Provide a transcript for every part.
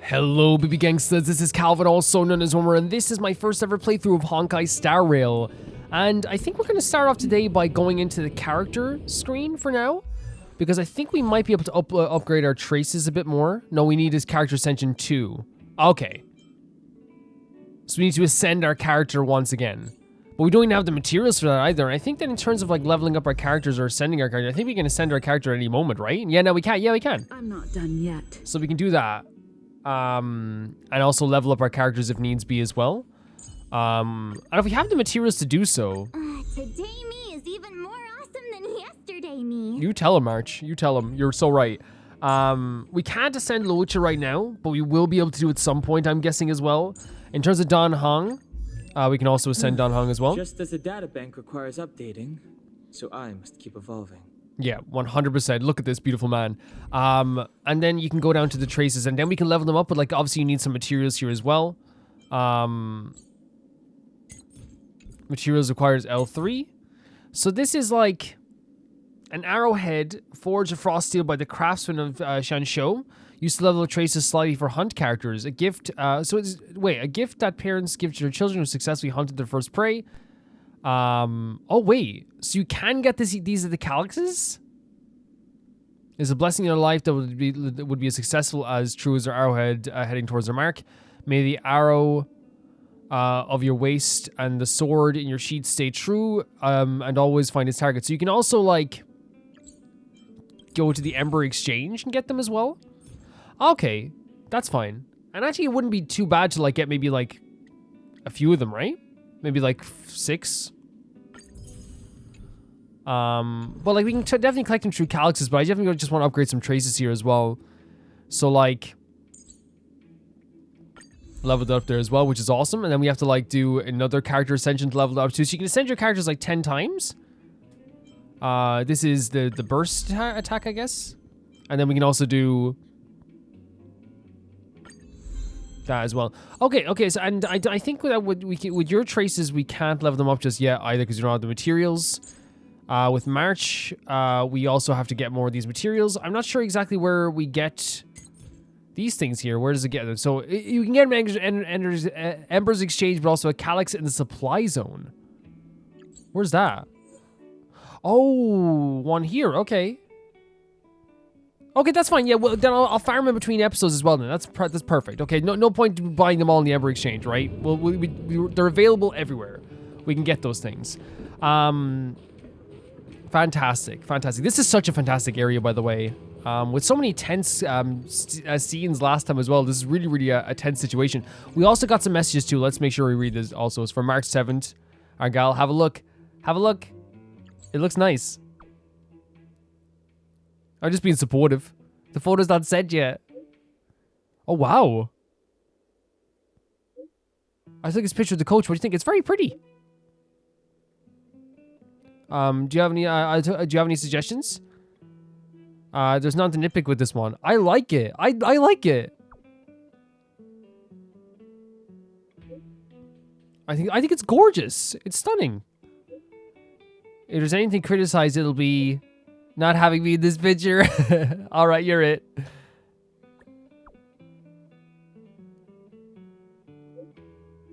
Hello BB Gangsters, this is Calvin, also known as Homer, and this is my first ever playthrough of Honkai Star Rail. And I think we're going to start off today by going into the character screen for now, because I think we might be able to upgrade our traces a bit more. No, we need his character ascension 2. Okay. So we need to ascend our character once again. But we don't even have the materials for that either. And I think that in terms of like leveling up our characters or ascending our character, I think we can ascend our character at any moment, right? Yeah, no, we can. Yeah, we can. I'm not done yet. So we can do that. And also level up our characters if needs be as well. And if we have the materials to do so. Today me is even more awesome than yesterday me. You tell him, Arch. You tell him. You're so right. We can't ascend Lucha right now, but we will be able to do it at some point, I'm guessing, as well. In terms of Dan Heng, we can also ascend Dan Heng as well. Just as the databank requires updating, so I must keep evolving. Yeah, 100%. Look at this beautiful man. And then you can go down to the traces, and then we can level them up, but like obviously you need some materials here as well. Materials requires L3. So this is like an arrowhead forged of frost steel by the craftsman of Shanshou. Used to level up traces slightly for hunt characters. A gift, a gift that parents give to their children who successfully hunted their first prey. Oh wait, so you can get these are the calyxes? Is a blessing in your life that would be as successful as true as their arrowhead heading towards their mark. May the arrow of your waist and the sword in your sheath stay true, and always find its target. So you can also like go to the Ember Exchange and get them as well. Okay, that's fine. And actually, it wouldn't be too bad to like get maybe like a few of them, right? Maybe like 6. But like we can definitely collect them through calyxes, but I definitely just want to upgrade some traces here as well. So like leveled up there as well, which is awesome. And then we have to like do another character ascension to level up too. So you can ascend your characters like 10 times. This is the burst attack, I guess. And then we can also do that as well. Okay. So and I think that with your traces we can't level them up just yet either because you don't have the materials. With March, we also have to get more of these materials. I'm not sure exactly where we get these things here. Where does it get them? So you can get Ember's Exchange, but also a Calyx in the supply zone. Where's that? Oh, one here. Okay. Okay, that's fine. Yeah, well, then I'll farm in between episodes as well. Then that's perfect. Okay, no point buying them all in the Ember Exchange, right? Well, they're available everywhere. We can get those things. Fantastic. This is such a fantastic area, by the way. With so many tense scenes last time as well. This is really a tense situation. We also got some messages too. Let's make sure we read this also. It's from March 7th. Our gal, have a look. It looks nice. I'm just being supportive. The photo's not sent yet. Oh, wow. I took this picture of the coach. What do you think? It's very pretty. Do you have any suggestions? There's nothing to nitpick with this one. I like it. I like it. I think it's gorgeous. It's stunning. If there's anything criticized, it'll be not having me in this picture. All right, you're it.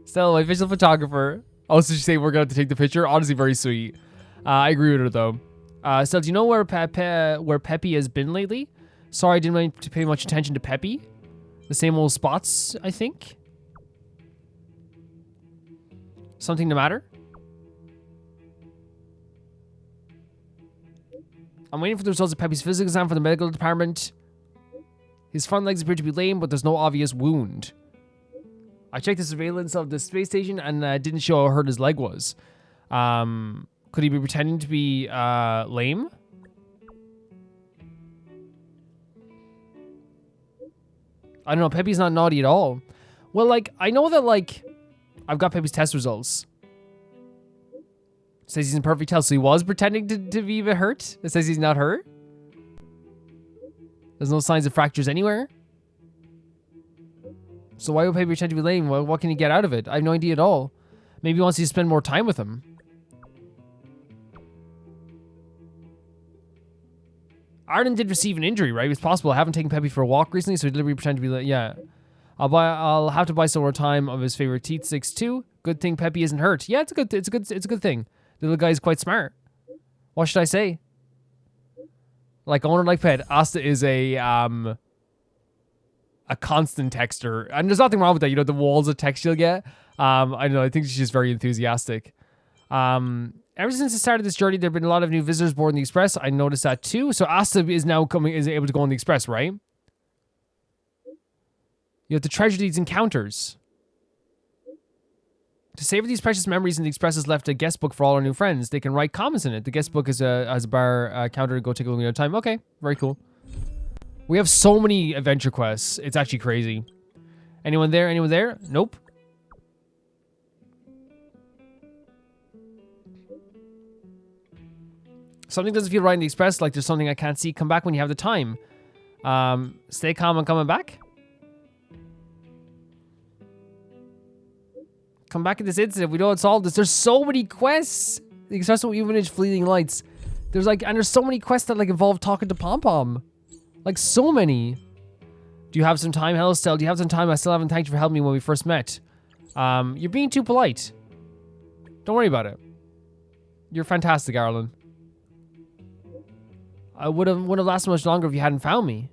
Stella, my official photographer. Also, she's saying we're going to take the picture. Honestly, very sweet. I agree with her though. So do you know where Peppy has been lately? Sorry, I didn't really pay much attention to Peppy. The same old spots, I think. Something the matter? I'm waiting for the results of Peppy's physical exam for the medical department. His front legs appear to be lame, but there's no obvious wound. I checked the surveillance of the space station and didn't show how hurt his leg was. Could he be pretending to be lame? I don't know. Peppy's not naughty at all. Well, like, I know that, like, I've got Peppy's test results. Says he's in perfect health, so he was pretending to be a bit hurt. It says he's not hurt. There's no signs of fractures anywhere. So why would Peppy pretend to be lame? What can he get out of it? I have no idea at all. Maybe he wants you to spend more time with him. Arden did receive an injury, right? It's possible. I haven't taken Peppy for a walk recently, so he deliberately pretended to be like, yeah. I'll have to buy some more time of his favorite Teat 6 too. Good thing Peppy isn't hurt. Yeah, it's a good thing. The little guy's quite smart. What should I say? Like owner, like pet. Asta is a constant texter, and there's nothing wrong with that. You know, the walls of text you'll get. I don't know. I think she's just very enthusiastic. Ever since the start of this journey, there have been a lot of new visitors boarding the express. I noticed that too. So Asta is now able to go on the express, right? You have to treasure these encounters. To savor these precious memories, in the express has left a guest book for all our new friends. They can write comments in it. The guest book has a bar counter to go take a look at your time. Okay, very cool. We have so many adventure quests. It's actually crazy. Anyone there? Anyone there? Nope. Something doesn't feel right in the express, like there's something I can't see. Come back when you have the time. Stay calm and coming back. Come back in this incident. We don't solve this. There's so many quests. The express will even fleeting lights. There's like, and there's so many quests that like involve talking to Pom Pom. Like so many. Do you have some time? Hello, Stell. Do you have some time? I still haven't thanked you for helping me when we first met. You're being too polite. Don't worry about it. You're fantastic, Arlen. I wouldn't have lasted much longer if you hadn't found me.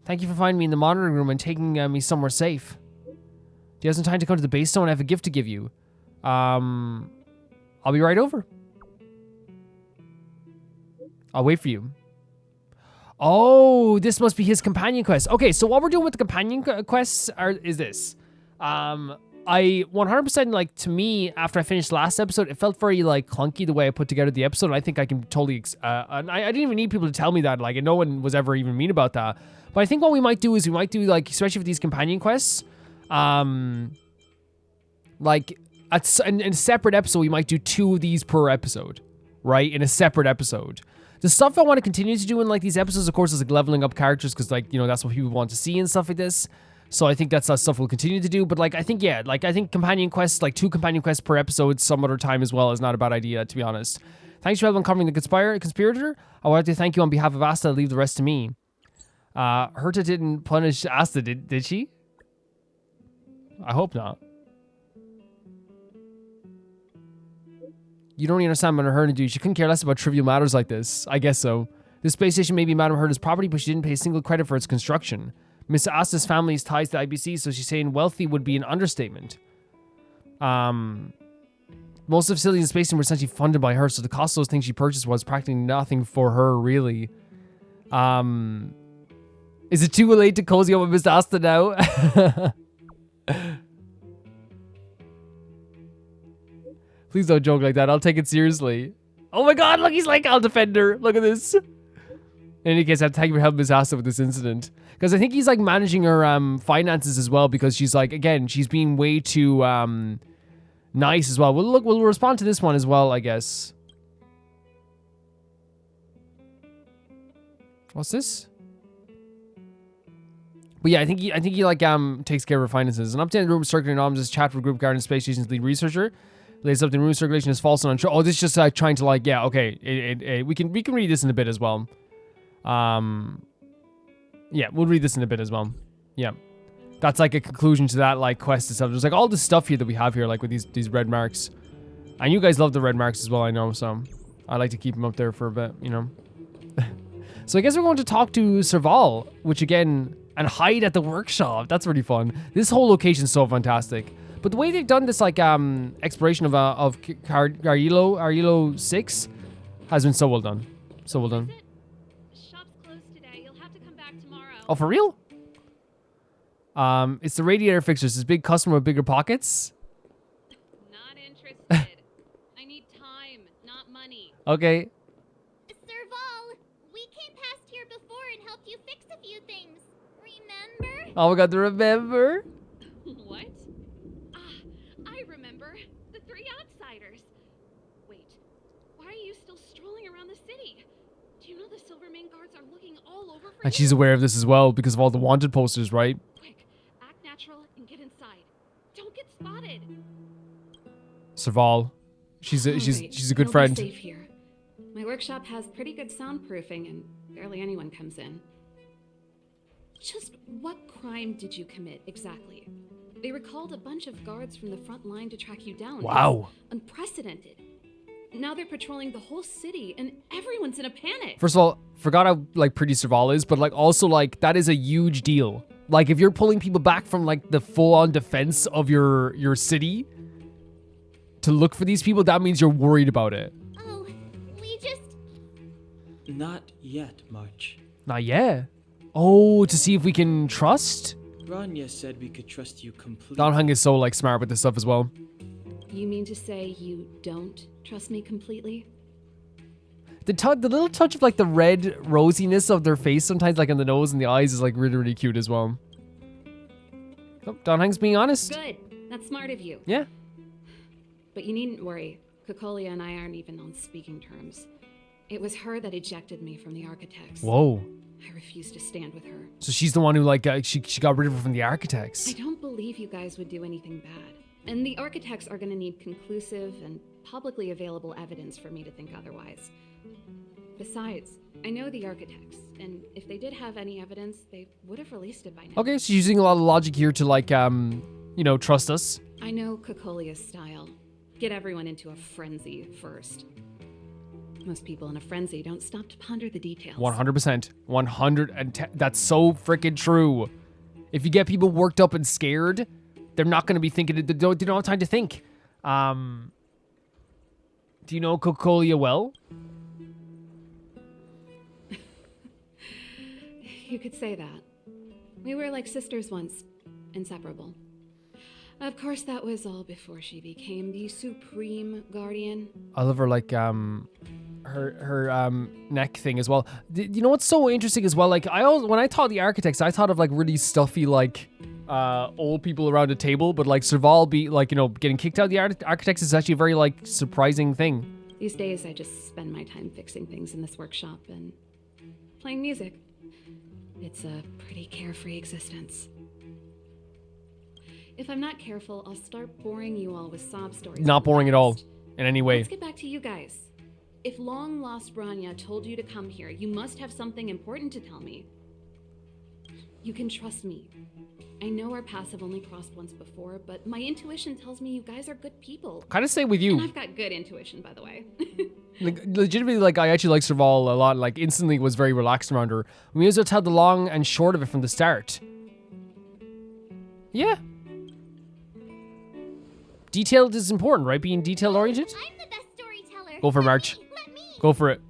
Thank you for finding me in the monitoring room and taking me somewhere safe. Do you have some time to come to the base stone? I have a gift to give you. I'll be right over. I'll wait for you. Oh, this must be his companion quest. Okay, so what we're doing with the companion quests is this. I 100%, like, to me, after I finished last episode, it felt very, like, clunky the way I put together the episode. And I think I can totally, and I didn't even need people to tell me that, like, and no one was ever even mean about that. But I think what we might do is we might do, like, especially for these companion quests, like, in a separate episode, we might do 2 of these per episode, right? In a separate episode. The stuff I want to continue to do in, like, these episodes, of course, is, like, leveling up characters, because, like, you know, that's what people want to see and stuff like this. So I think that's stuff we'll continue to do. But, like, I think, yeah, like, I think companion quests, like, 2 companion quests per episode some other time as well is not a bad idea, to be honest. Thanks for helping covering the conspirator. I wanted to thank you on behalf of Asta. Leave the rest to me. Herta didn't punish Asta, did she? I hope not. You don't really understand what Herta do. She couldn't care less about trivial matters like this. I guess so. This space station may be Madame Herta's property, but she didn't pay a single credit for its construction. Miss Asta's family's ties to IBC, so she's saying wealthy would be an understatement. Most of the facilities in Space Station were essentially funded by her, so the cost of those things she purchased was practically nothing for her, really. Is it too late to cozy up with Miss Asta now? Please don't joke like that. I'll take it seriously. Oh my god, look, he's like, I'll defend her. Look at this. In any case, I have to thank you for helping Miss Asta with this incident. Because I think he's like managing her finances as well, because she's like, again, she's being way too nice as well. We'll respond to this one as well, I guess. What's this? But yeah, I think he like takes care of her finances. An updated room circulating anonymous chat for group guard and space station's lead researcher. Lays up the room circulation is false and untrue. Oh, this is just like trying to like, yeah, okay. We can read this in a bit as well. Yeah, we'll read this in a bit as well. Yeah. That's like a conclusion to that like quest itself. There's like all this stuff here that we have here, like with these red marks. And you guys love the red marks as well, I know, so I like to keep them up there for a bit, you know. So I guess we're going to talk to Serval, which again, and hide at the workshop. That's really fun. This whole location is so fantastic. But the way they've done this like exploration of Arilo 6 has been so well done. So well done. Shop's closed today. You'll have to come back tomorrow. Oh, for real? It's the radiator fixtures. This big customer with bigger pockets. Not interested. I need time, not money. Okay. Serval, we came past here before and helped you fix a few things. Remember? Oh, we got to remember. What? I remember. The 3 outsiders. Wait, why are you still strolling around the city? Do you know the Silvermane guards are looking all over for And you? she's aware of this as well because of all the wanted posters, right? Quick, act natural and get inside. Don't get spotted. Serval. She's a good You'll friend. Be safe here. My workshop has pretty good soundproofing and barely anyone comes in. Just what crime did you commit exactly? They recalled a bunch of guards from the front line to track you down. Wow. It's unprecedented. Now they're patrolling the whole city and everyone's in a panic. First of all, forgot how like pretty Serval is, but like also like that is a huge deal. Like if you're pulling people back from like the full-on defense of your city to look for these people, that means you're worried about it. Oh, we just... Not yet, March. Not yet. Oh, to see if we can trust? Branya said we could trust you completely. Don Hung is so like smart with this stuff as well. You mean to say you don't trust me completely? The little touch of like the red rosiness of their face sometimes, like in the nose and the eyes, is like really, really cute as well. Oh, Don Hung's being honest. Good. That's smart of you. Yeah. But you needn't worry. Kokolia and I aren't even on speaking terms. It was her that ejected me from the Architects. Whoa. I refused to stand with her. So she's the one who like she got rid of her from the Architects. I don't believe you guys would do anything bad. And the Architects are going to need conclusive and publicly available evidence for me to think otherwise. Besides, I know the Architects, and if they did have any evidence, they would have released it by now. Okay, so using a lot of logic here to like you know, trust us. I know Kokolia's style. Get everyone into a frenzy first. Most people in a frenzy don't stop to ponder the details. 100%. 110. That's so freaking true. If you get people worked up and scared, they're not going to be thinking. They don't have time to think. Do you know Kokolia well? You could say that. We were like sisters once, inseparable. Of course, that was all before she became the Supreme Guardian. I love her like her neck thing as well. You know what's so interesting as well? Like when I thought the Architects, I thought of like really stuffy like old people around a table, but like Serval be like, you know, getting kicked out of the Architects is actually a very like surprising thing. These days, I just spend my time fixing things in this workshop and playing music. It's a pretty carefree existence. If I'm not careful, I'll start boring you all with sob stories. Not boring at all, in any way. Let's get back to you guys. If long-lost Branya told you to come here, you must have something important to tell me. You can trust me. I know our paths have only crossed once before, but my intuition tells me you guys are good people. Kind of stay with you. And I've got good intuition, by the way. Like, legitimately, like, I actually like Serval a lot. Like, instantly was very relaxed around her. We may as well tell the long and short of it from the start. Yeah. Detailed is important, right? Being detail-oriented? I'm the best storyteller. Go for it, March. Let me. Go for it.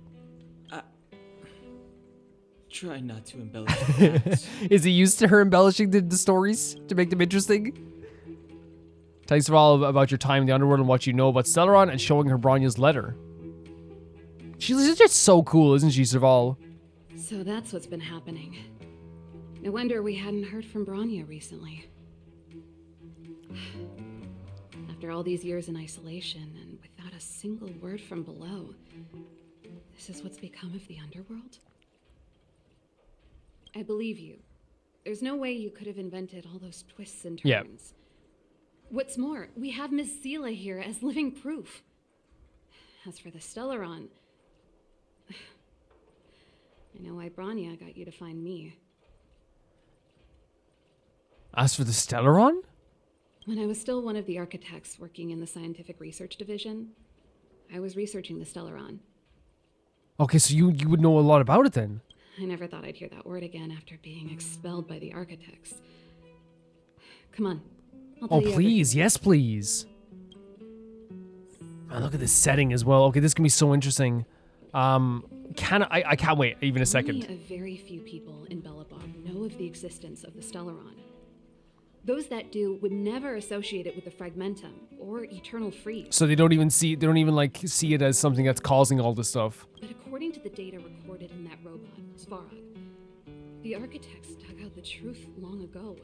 Try not to embellish the facts. Is he used to her embellishing the stories to make them interesting? Tell Serval about your time in the underworld and what you know about Stellaron and showing her Branya's letter. She's just so cool, isn't she, Serval? So that's what's been happening. No wonder we hadn't heard from Branya recently. After all these years in isolation and without a single word from below, this is what's become of the underworld? I believe you. There's no way you could have invented all those twists and turns. Yeah. What's more, we have Miss Seela here as living proof. As for the Stellaron, I know why Branya got you to find me. As for the Stellaron? When I was still one of the architects working in the scientific research division, I was researching the Stellaron. Okay, so you would know a lot about it then. I never thought I'd hear that word again after being expelled by the architects. Come on. I'll tell Oh, you please. Yes, please. Man, look at this setting as well. Okay, this can be so interesting. I can't wait even a second. Only a very few people in Belobog know of the existence of the Stellaron. Those that do would never associate it with the Fragmentum or Eternal Freeze. So they don't even see like see it as something that's causing all this stuff. But according to the data recorded in that robot, Svarog, the architects dug out the truth long ago.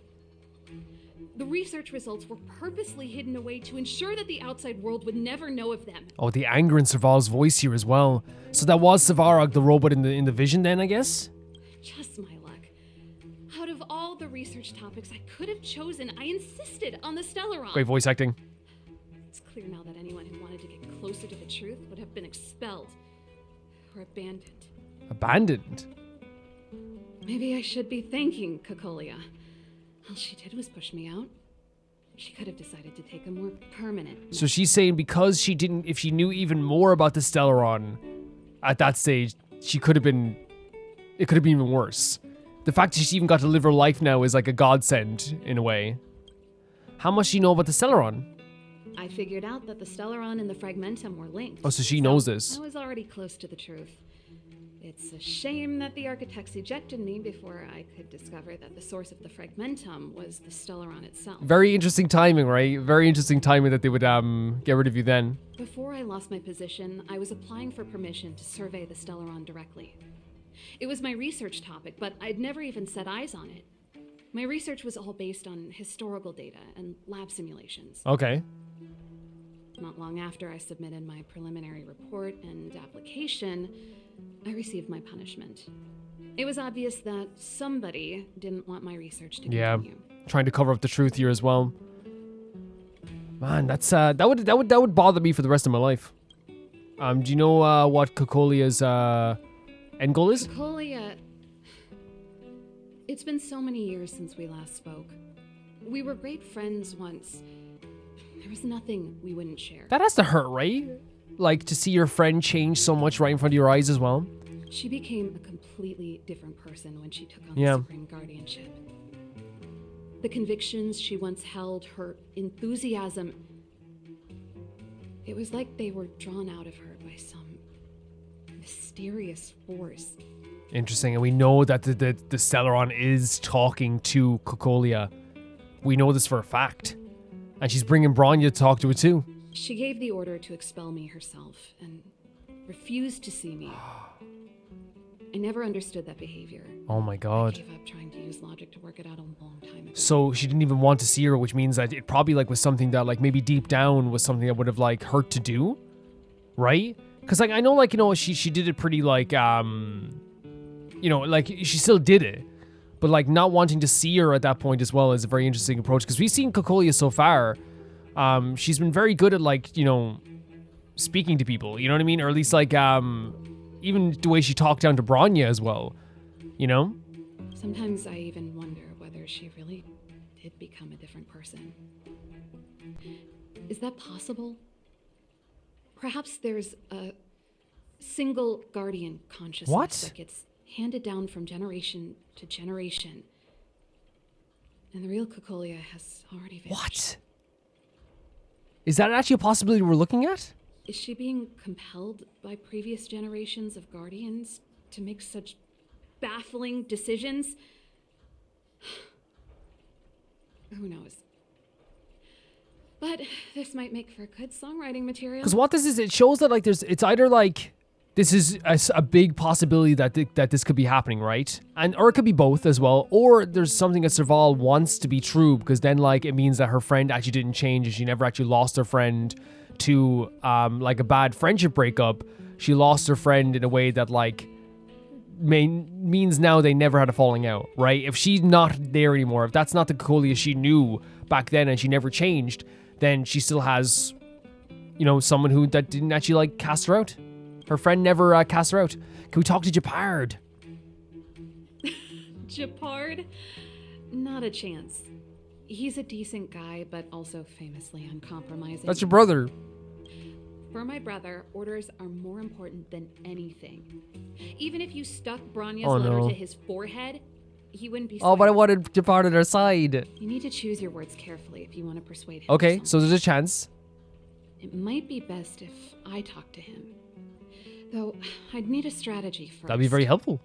The research results were purposely hidden away to ensure that the outside world would never know of them. Oh, the anger in Serval's voice here as well. So that was Svarog, the robot in the vision then, I guess? Just my luck. Out of all the research topics I could have chosen, I insisted on the Stellaron. Great voice acting. It's clear now that anyone who wanted to get closer to the truth would have been expelled or abandoned. Abandoned? Maybe I should be thanking Cocolia. All she did was push me out. She could have decided to take a more permanent. So she's saying because she didn't, if she knew even more about the Stellaron at that stage, she could have been, it could have been even worse. The fact that she even got to live her life now is like a godsend in a way. How much do you know about the Stellaron? I figured out that the Stellaron and the Fragmentum were linked. Oh, so she knows this. I was already close to the truth. It's a shame that the architects ejected me before I could discover that the source of the Fragmentum was the Stellaron itself. Very interesting timing, right? Very interesting timing that they would get rid of you then. Before I lost my position, I was applying for permission to survey the Stellaron directly. It was my research topic, but I'd never even set eyes on it. My research was all based on historical data and lab simulations. Okay. Not long after I submitted my preliminary report and application, I received my punishment. It was obvious that somebody didn't want my research to continue. Trying to cover up the truth here as well. Man, that's that would bother me for the rest of my life. Do you know what Cocolia's end goal is? Cocolia, it's been so many years since we last spoke. We were great friends once. There was nothing we wouldn't share. That has to hurt, right? Like to see your friend change so much right in front of your eyes as well. She became a completely different person when she took on Yeah. the Supreme Guardianship. The convictions she once held, her enthusiasm, it was like they were drawn out of her by some mysterious force. Interesting, and we know that the Stellaron is talking to Cocolia. We know this for a fact. And she's bringing Bronya to talk to her too. She gave the order to expel me herself and refused to see me. I never understood that behavior. Oh my I god. gave up trying to use logic to work it out a long time ago. So she didn't even want to see her, which means that it probably like was something that like maybe deep down was something that would have like hurt to do, right? Because like I know like she did it pretty like like she still did it, but like not wanting to see her at that point as well is a very interesting approach. Because we've seen Cocolia so far, she's been very good at like speaking to people. You know what I mean? Or at least like even the way she talked down to Bronya as well. Sometimes I even wonder whether she really did become a different person. Is that possible? Perhaps there's a single guardian consciousness What? that gets handed down from generation to generation. And the real Cocolia has already vanished. What? Is that actually a possibility we're looking at? Is she being compelled by previous generations of guardians to make such baffling decisions? Who knows? But this might make for good songwriting material. Because what this is, it shows that like it's either like this is a big possibility that this could be happening, right? Or it could be both as well. Or there's something that Serval wants to be true, because then like it means that her friend actually didn't change and she never actually lost her friend to like a bad friendship breakup. She lost her friend in a way that like means now they never had a falling out, right? If she's not there anymore, if that's not the Cocolia she knew back then and she never changed, then she still has, someone that didn't actually like cast her out. Her friend never cast her out. Can we talk to Gepard? Gepard? Not a chance. He's a decent guy, but also famously uncompromising. That's your brother. For my brother, orders are more important than anything. Even if you stuck Bronya's letter to his forehead, he wouldn't be Oh, but I swayed. wanted Gepard at our side. You need to choose your words carefully if you want to persuade him. Okay, of so something. there's a chance. It might be best if I talk to him. Though, I'd need a strategy first. That'd be very helpful.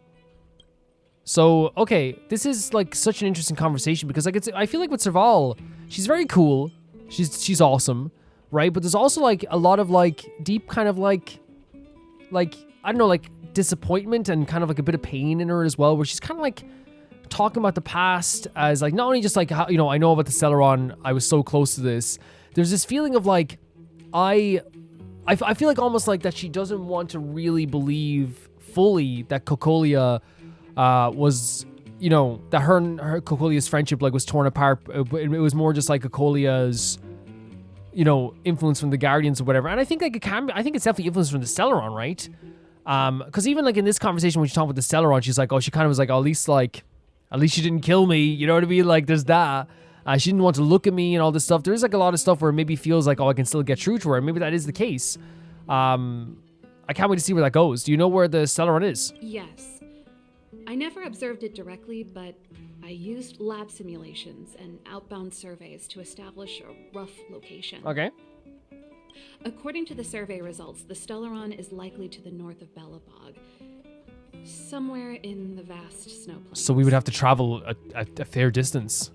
So, okay, this is like such an interesting conversation because like I feel like with Serval, she's very cool. She's awesome, right? But there's also like a lot of like deep kind of like I don't know, like disappointment and kind of like a bit of pain in her as well, where she's kind of like talking about the past as like not only just like how I know about the Stellaron, I was so close to this. There's this feeling of like I feel like almost like that she doesn't want to really believe fully that Cocolia was, that her and Cocolia's friendship like was torn apart. It was more just like Cocolia's, influence from the Guardians or whatever. And I think like I think it's definitely influence from the Stellaron, right? Because even like in this conversation when she's talking with the Stellaron, she's like, oh, she kind of was like, oh, at least she didn't kill me. You know what I mean? Like there's that. She didn't want to look at me and all this stuff. There is like a lot of stuff where it maybe feels like, oh, I can still get true to her. Maybe that is the case. I can't wait to see where that goes. Do you know where the Stellaron is? Yes. I never observed it directly, but I used lab simulations and outbound surveys to establish a rough location. Okay. According to the survey results, the Stellaron is likely to the north of Belobog, somewhere in the vast snow plains. So we would have to travel a fair distance.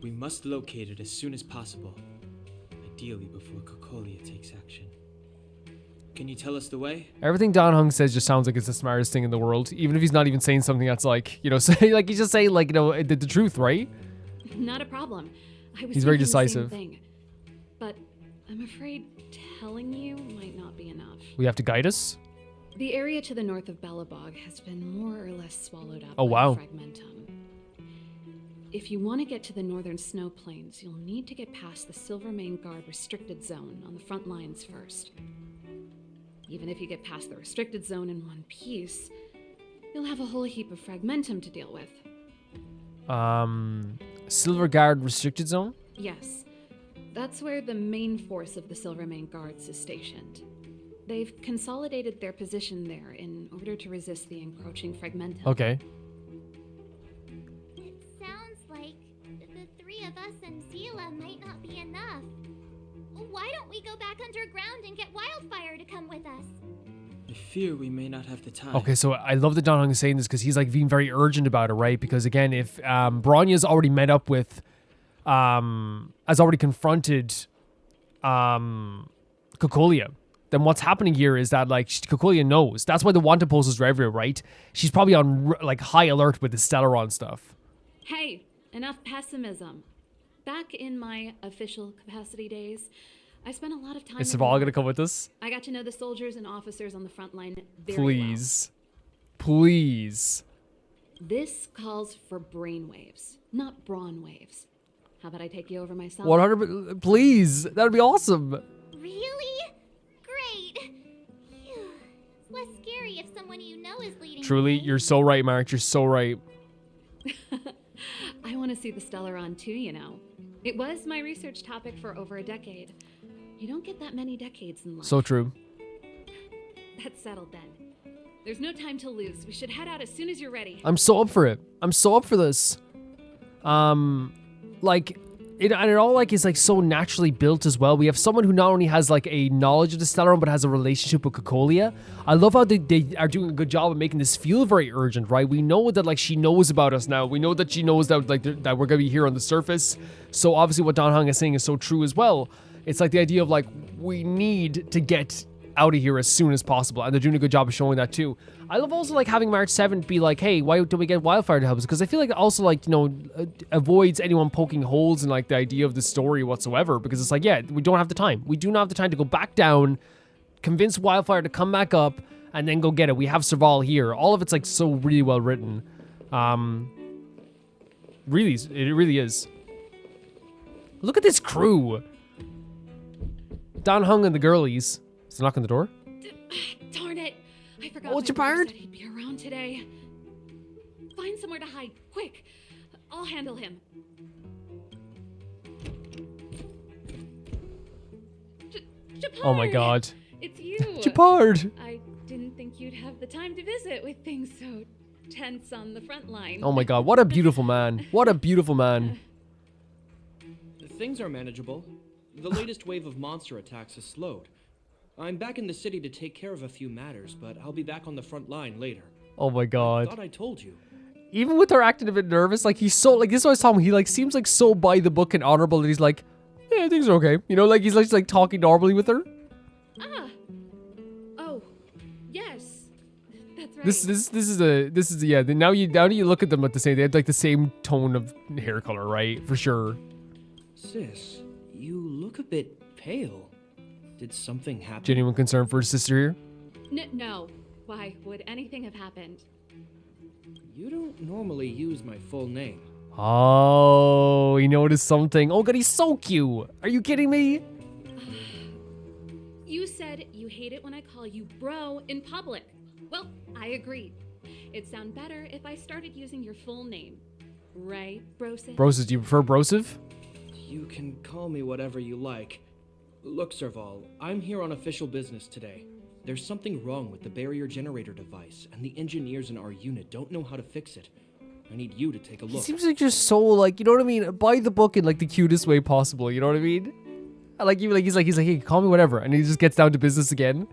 We must locate it as soon as possible. Ideally before Kokolia takes action. Can you tell us the way? Everything Dan Heng says just sounds like it's the smartest thing in the world, even if he's not even saying something that's like, you know, say like he's just saying like, you know, the truth, right? Not a problem. He's very decisive. Thing. But I'm afraid telling you might not be enough. We have to guide us. The area to the north of Belobog has been more or less swallowed up Oh, by wow. Fragmentum. If you want to get to the northern snow plains, you'll need to get past the Silvermane Guard restricted zone on the front lines first. Even if you get past the restricted zone in one piece, you'll have a whole heap of Fragmentum to deal with. Silver Guard restricted zone? Yes. That's where the main force of the Silvermane Guards is stationed. They've consolidated their position there in order to resist the encroaching Fragmentum. Okay. It sounds like the three of us and Zila might not be enough. Why don't we go back underground and get Wildfire to come with us? I fear we may not have the time. Okay, so I love that Dan Heng is saying this because he's like being very urgent about it, right? Because again, if Bronya's already met up with, has already confronted Kokolia, then what's happening here is that like Kokolia knows. That's why the wanted posters are everywhere, right? She's probably on like high alert with the Stellaron stuff. Hey, enough pessimism. Back in my official capacity days, I spent a lot of time. Is Serval gonna come with us? I got to know the soldiers and officers on the front line very Please. Please. well. This calls for brainwaves, not brawn waves. How about I take you over myself? 100. Please. That would be awesome. Really? Great. Phew. It's less scary if someone you know is leading. Truly, the way. you're so right, Mark. You're so right. I want to see the Stellaron too, you know. It was my research topic for over a decade. You don't get that many decades in life. So true. That's settled then. There's no time to lose. We should head out as soon as you're ready. I'm so up for it. I'm so up for this. Like, it all like is like so naturally built as well. We have someone who not only has like a knowledge of the Stellaron, but has a relationship with Kokolia. I love how they are doing a good job of making this feel very urgent, right? We know that like she knows about us now. We know that she knows that like that we're gonna be here on the surface. So obviously what Dan Heng is saying is so true as well. It's like the idea of like we need to get out of here as soon as possible, and they're doing a good job of showing that too. I love also like having March 7th be like, hey, why don't we get Wildfire to help us? Because I feel like it also like, you know, avoids anyone poking holes in like the idea of the story whatsoever, because it's like, yeah, we don't have the time. We do not have the time to go back down, convince Wildfire to come back up, and then go get it. We have Serval here. All of it's like so really well written. Really, it really is. Look at this crew. Dan Heng and the girlies. Is it knock on the door? Darn it! I forgot. Oh, my Gepard? brother said he'd be around today. Find somewhere to hide, quick! I'll handle him. Gepard! Oh my god. It's you! Gepard! I didn't think you'd have the time to visit with things so tense on the front line. Oh my god, what a beautiful man. What a beautiful man. Things are manageable. The latest wave of monster attacks has slowed. I'm back in the city to take care of a few matters, but I'll be back on the front line later. Oh my god. Thought I told you. Even with her acting a bit nervous, like he's so, like this is what I was talking about, he like seems like so by the book and honorable that he's like, yeah, things are okay. You know, like he's like talking normally with her. Ah! Oh, yes. That's right. This is yeah. Now you look at them at the same. They have like the same tone of hair color, right? For sure. Sis, you look a bit pale. Did something happen? Genuine concern for his sister here. No. Why would anything have happened? You don't normally use my full name. Oh, he noticed something. Oh god, he's so cute. Are you kidding me? You said you hate it when I call you bro in public. Well, I agree. It'd sound better if I started using your full name. Right, Brosive? Brosive, do you prefer Brosive? You can call me whatever you like. Look, Serval, I'm here on official business today. There's something wrong with the barrier generator device, and the engineers in our unit don't know how to fix it. I need you to take a He look. seems like just so like, you know what I mean? Buy the book in like the cutest way possible, you know what I mean? I like you, like he's like, hey, call me whatever, and he just gets down to business again.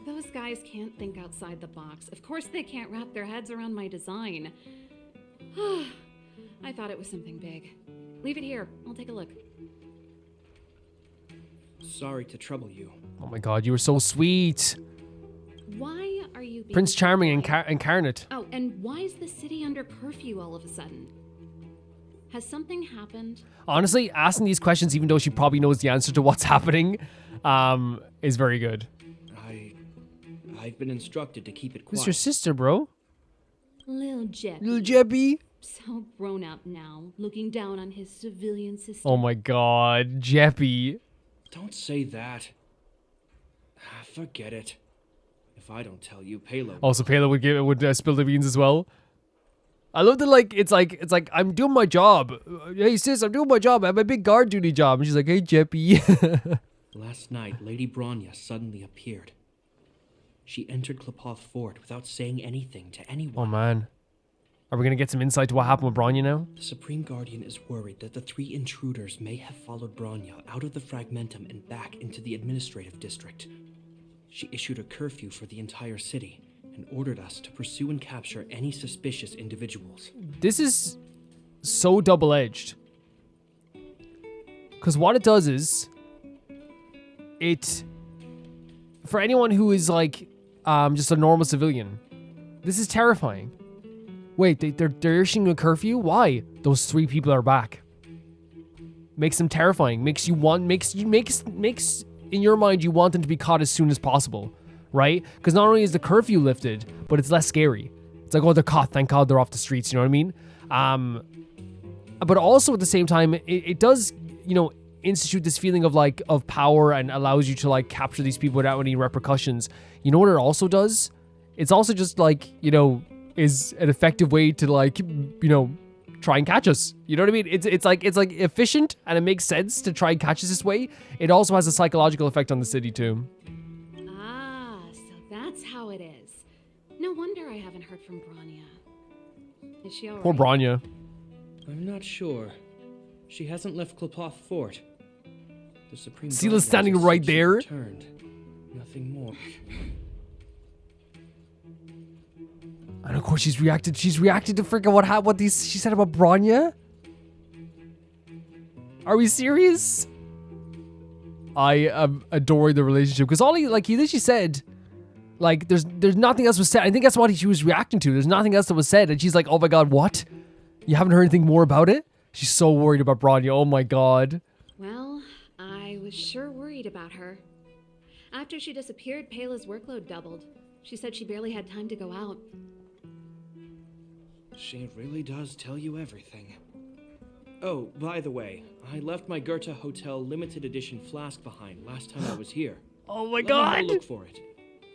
Those guys can't think outside the box. Of course they can't wrap their heads around my design. I thought it was something big. Leave it here. I'll take a look. Sorry to trouble you. Oh my god, you were so sweet. Why are you being Prince Charming so quiet? incarnate. Oh, and why is the city under curfew all of a sudden? Has something happened? Honestly, asking these questions, even though she probably knows the answer to what's happening, is very good. I've been instructed to keep it This quiet. your sister, bro. Lil Jeppy. Little Jeppy. So grown up now, looking down on his civilian sister. Oh my god, Jeppy. Don't say that. Forget it. If I don't tell you, Palo. Also, Pela would spill the beans as well. I love that, like, it's like, I'm doing my job. Hey, sis, I'm doing my job. I have my big guard duty job. And she's like, hey, Jeppy. Last night, Lady Bronya suddenly appeared. She entered Klepoth Fort without saying anything to anyone. Oh, man. Are we going to get some insight to what happened with Bronya now? The Supreme Guardian is worried that the 3 intruders may have followed Bronya out of the Fragmentum and back into the administrative district. She issued a curfew for the entire city and ordered us to pursue and capture any suspicious individuals. This is so double-edged. Because what it does is, for anyone who is like, just a normal civilian, this is terrifying. Wait, they're issuing a curfew? Why? Those 3 people are back. Makes them terrifying. Makes in your mind you want them to be caught as soon as possible, right? Because not only is the curfew lifted, but it's less scary. It's like, oh, they're caught. Thank God they're off the streets. You know what I mean? But also at the same time, it does, you know, institute this feeling of like of power and allows you to like capture these people without any repercussions. You know what it also does? It's also just like, you know, is an effective way to like, you know, try and catch us. You know what I mean? It's like efficient and it makes sense to try and catch us this way. It also has a psychological effect on the city too. Ah, so that's how it is. No wonder I haven't heard from Bronya. Is she alright? Poor Bronya. I'm not sure. She hasn't left Klepoth Fort. The Supreme Sela's Guardian standing just right said she there. returned. Nothing more. And of course she's reacted to freaking what she said about Bronya. Are we serious? I am adoring the relationship because he literally said, like, there's nothing else was said. I think that's what she was reacting to. There's nothing else that was said, and she's like, oh my god, what? You haven't heard anything more about it? She's so worried about Bronya. Oh my god. Well, I was sure worried about her. After she disappeared, Pela's workload doubled. She said she barely had time to go out. She really does tell you everything. Oh, by the way, I left my Goethe Hotel limited edition flask behind last time I was here. Oh my Let me god. have a look for it.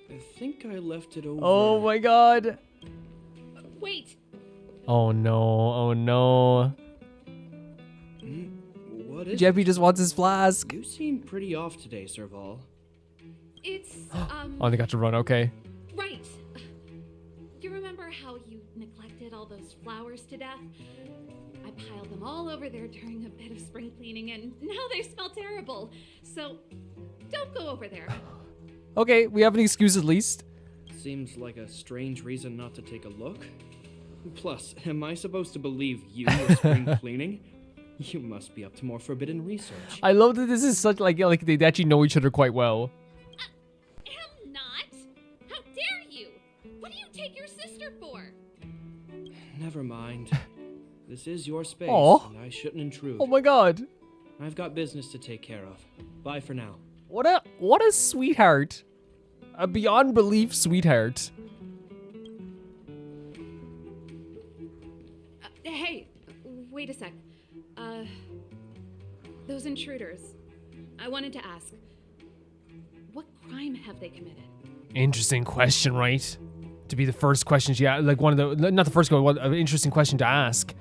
I think I left it over. Oh my god. Wait! Oh no. Oh no. What is Jeppy it? just wants his flask. You seem pretty off today, Serval. It's, Oh, they got to run. Okay. right. You remember how you neglected all those flowers to death? I piled them all over there during a bit of spring cleaning, and now they smell terrible. So, don't go over there. Okay, we have an excuse at least. Seems like a strange reason not to take a look. Plus, am I supposed to believe you were spring cleaning? You must be up to more forbidden research. I love that this is such like they actually know each other quite well. Am not? How dare you? What do you take your sister for? Never mind. This is your space, Aw. and I shouldn't intrude. Oh my god. I've got business to take care of. Bye for now. What a sweetheart. A beyond belief sweetheart. Hey, wait a sec. Those intruders. I wanted to ask. What crime have they committed? Interesting question, right? To be the first question she asked, like one of the, not the first one, an interesting question to ask.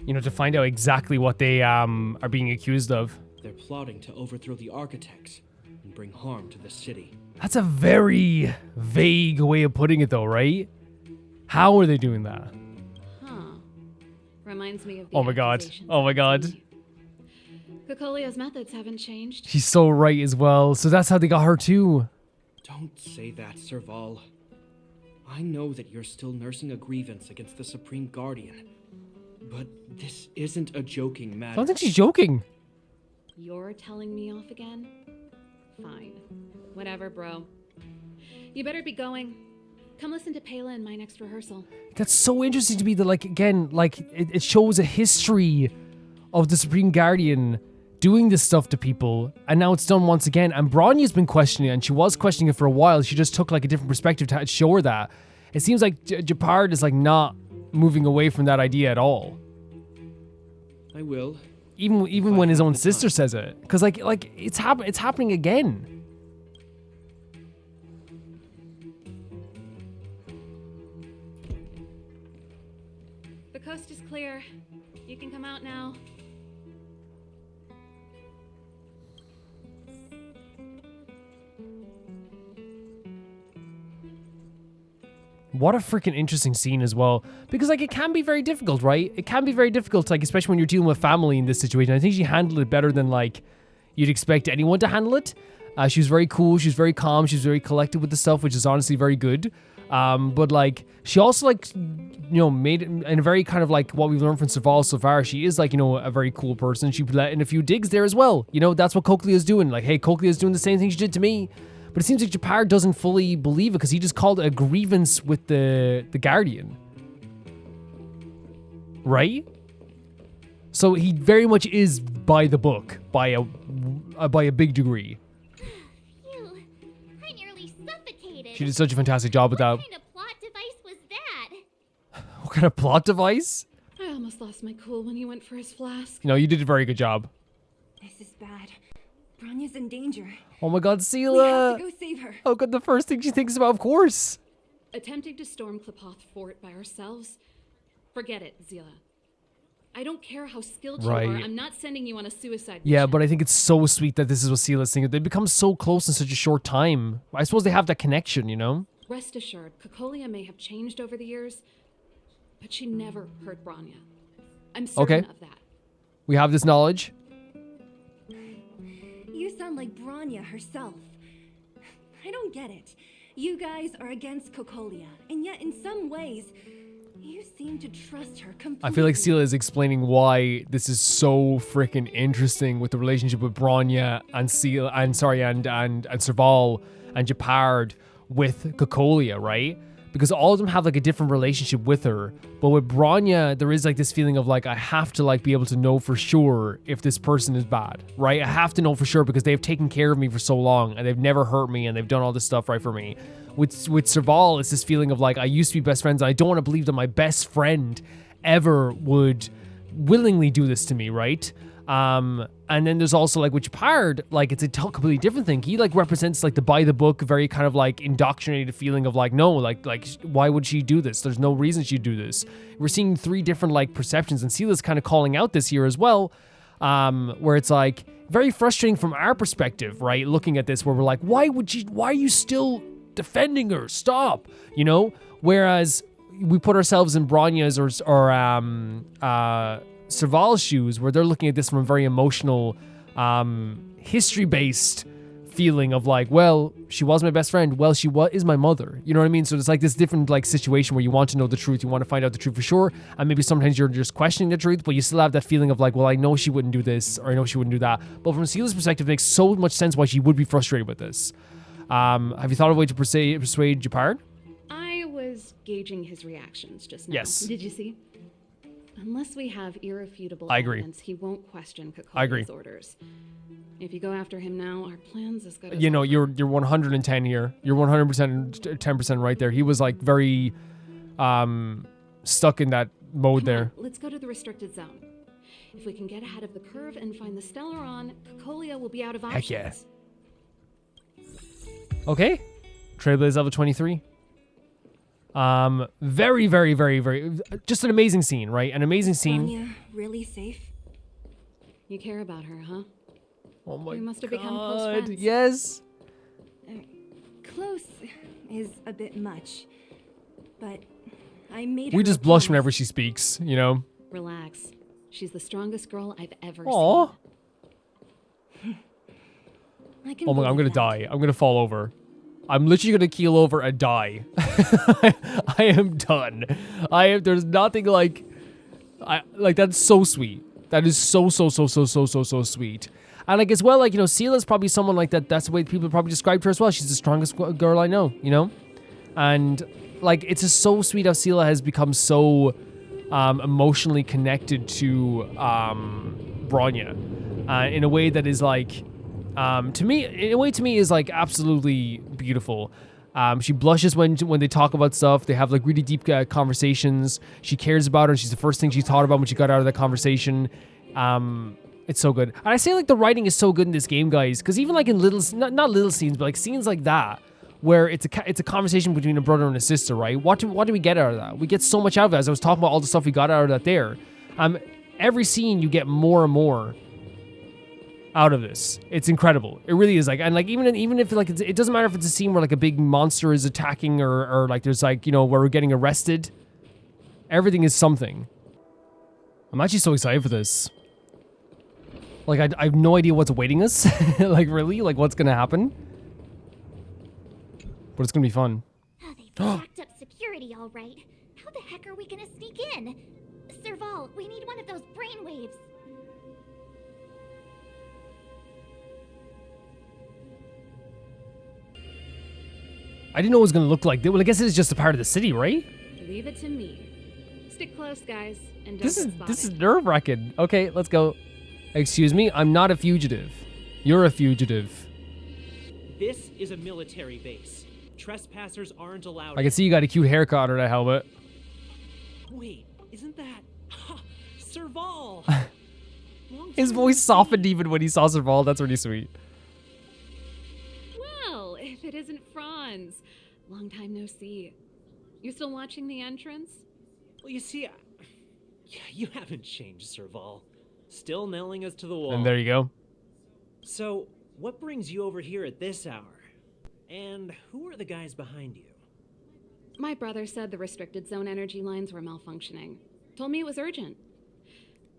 You know, to find out exactly what they are being accused of. They're plotting to overthrow the architects and bring harm to the city. That's a very vague way of putting it though, right? How are they doing that? Huh. Reminds me of the Oh my god. accusations Oh my against god. me. Cocolia's methods haven't changed. She's so right as well. So that's how they got her too. Don't say that, Serval. I know that you're still nursing a grievance against the Supreme Guardian. But this isn't a joking I matter. don't think she's joking. You're telling me off again? Fine. Whatever, bro. You better be going. Come listen to Payla in my next rehearsal. That's so interesting to me that, like, again, like, it shows a history of the Supreme Guardian doing this stuff to people, and now it's done once again. And Bronya's been questioning it, and she was questioning it for a while. She just took, like, a different perspective to show her that. It seems like Gepard is, like, not moving away from that idea at all. I will. Even when his own sister says it. Because, like it's happening again. The coast is clear. You can come out now. What a freaking interesting scene as well. Because, like, it can be very difficult, right? It can be very difficult, like, especially when you're dealing with family in this situation. I think she handled it better than, like, you'd expect anyone to handle it. She was very cool. She was very calm. She was very collected with the stuff, which is honestly very good. But, like, she also, like, you know, made it in a very kind of, like, what we've learned from Serval so far. She is, like, you know, a very cool person. She let in a few digs there as well. You know, that's what Cocolia's doing. Like, hey, Cocolia's doing the same thing she did to me. But it seems like Gepard doesn't fully believe it because he just called it a grievance with the Guardian. Right? So he very much is by the book, by a big degree. Phew. I nearly suffocated. She did such a fantastic job with that. What kind of plot device was that? What kind of plot device? I almost lost my cool when he went for his flask. No, you did a very good job. This is bad. Bronya's in danger. Oh my god, We have Seela! to go save her. How could the first thing she thinks about, of course. Attempting to storm Klapoth Fort by ourselves? Forget it, Zila. I don't care how skilled you Right. are. I'm not sending you on a suicide Yeah, mission. but I think it's so sweet that this is what Seela's thinking. They become so close in such a short time. I suppose they have that connection, you know? Rest assured, Cocolia may have changed over the years, but she never hurt Bronya. I'm certain of that. We have this knowledge. You sound like Bronya herself. I don't get it. You guys are against Cocolia, and yet in some ways, you seem to trust her completely. I feel like Seela is explaining why this is so freaking interesting with the relationship with Bronya and Seela, and Serval and Gepard with Cocolia, right? Because all of them have like a different relationship with her. But with Bronya, there is like this feeling of like, I have to like be able to know for sure if this person is bad, right? I have to know for sure because they've taken care of me for so long and they've never hurt me and they've done all this stuff right for me. With Serval, it's this feeling of like, I used to be best friends and I don't want to believe that my best friend ever would willingly do this to me, right? And then there's also like with Gepard, like it's a completely different thing. He like represents like the by the book, very kind of like indoctrinated feeling of like, no, like why would she do this? There's no reason she'd do this. We're seeing three different like perceptions, and Seela's kind of calling out this here as well, where it's like very frustrating from our perspective, right? Looking at this, where we're like, why are you still defending her? Stop, you know? Whereas we put ourselves in Bronya's or Serval's shoes, where they're looking at this from a very emotional, history-based feeling of like, well, she was my best friend. Well, she is my mother. You know what I mean? So it's like this different like situation where you want to know the truth. You want to find out the truth for sure. And maybe sometimes you're just questioning the truth, but you still have that feeling of like, well, I know she wouldn't do this, or I know she wouldn't do that. But from Seela's perspective, it makes so much sense why she would be frustrated with this. Have you thought of a way to persuade Gepard? I was gauging his reactions just now. Yes. Did you see? Unless we have irrefutable I agree. evidence, he won't question I agree. Cocolia's orders. If you go after him now, our plan's as good as You know, over. you're 110 here. You're 100% 10% right there. He was like very stuck in that mode Come there. on, let's go to the restricted zone. If we can get ahead of the curve and find the Stellaron, Cocolia will be out of options. Heck yeah. Okay. Trailblaze level 23. Very, very, very, very, just an amazing scene, right? An amazing scene. Bronya really safe? You care about her, huh? Oh my We must have god. become close friends. Yes. Close is a bit much, but I made We her just a blush promise. whenever she speaks, you know? Relax. She's the strongest girl I've ever Aw. seen. I can Oh my god, I'm believe gonna that. die. I'm gonna fall over. I'm literally gonna keel over and die. I am done. There's nothing like, that's so sweet. That is so sweet. And like as well, like, you know, Sela's probably someone like that. That's the way people probably described her as well. She's the strongest girl I know, you know? And like, it's just so sweet how Sela has become so emotionally connected to Bronya in a way that is like, to me is like absolutely beautiful. She blushes when they talk about stuff. They have like really deep conversations. She cares about her. And she's the first thing she thought about when she got out of that conversation. It's so good. And I say like the writing is so good in this game, guys, because even like in not little scenes, but like scenes like that, where it's a conversation between a brother and a sister, right? What do we get out of that? We get so much out of it. As I was talking about all the stuff we got out of that there. Every scene you get more and more out of this. It's incredible. It really is. Like, and like even if like it doesn't matter if it's a scene where like a big monster is attacking or like there's like, you know, where we're getting arrested. Everything is something. I'm actually so excited for this. Like I have no idea what's awaiting us. Like really, like what's gonna happen. But it's gonna be fun. Oh, they've jacked up security, all right. How the heck are we gonna sneak in? Serval, we need one of those brainwaves. I didn't know it was gonna look like. Well, I guess it's just a part of the city, right? Leave it to me. Stick close, guys, and don't This get is spotted. nerve-wracking. Okay, let's go. Excuse me, I'm not a fugitive. You're a fugitive. This is a military base. Trespassers aren't allowed. I can see you got a cute haircut or that helmet. Wait, isn't that Serval? His voice softened even when he saw Serval. That's really sweet. Well, if it isn't Franz. Long time no see. You still watching the entrance? Well, you see, you haven't changed, Serval. Still nailing us to the wall. And there you go. So, what brings you over here at this hour? And who are the guys behind you? My brother said the restricted zone energy lines were malfunctioning. Told me it was urgent.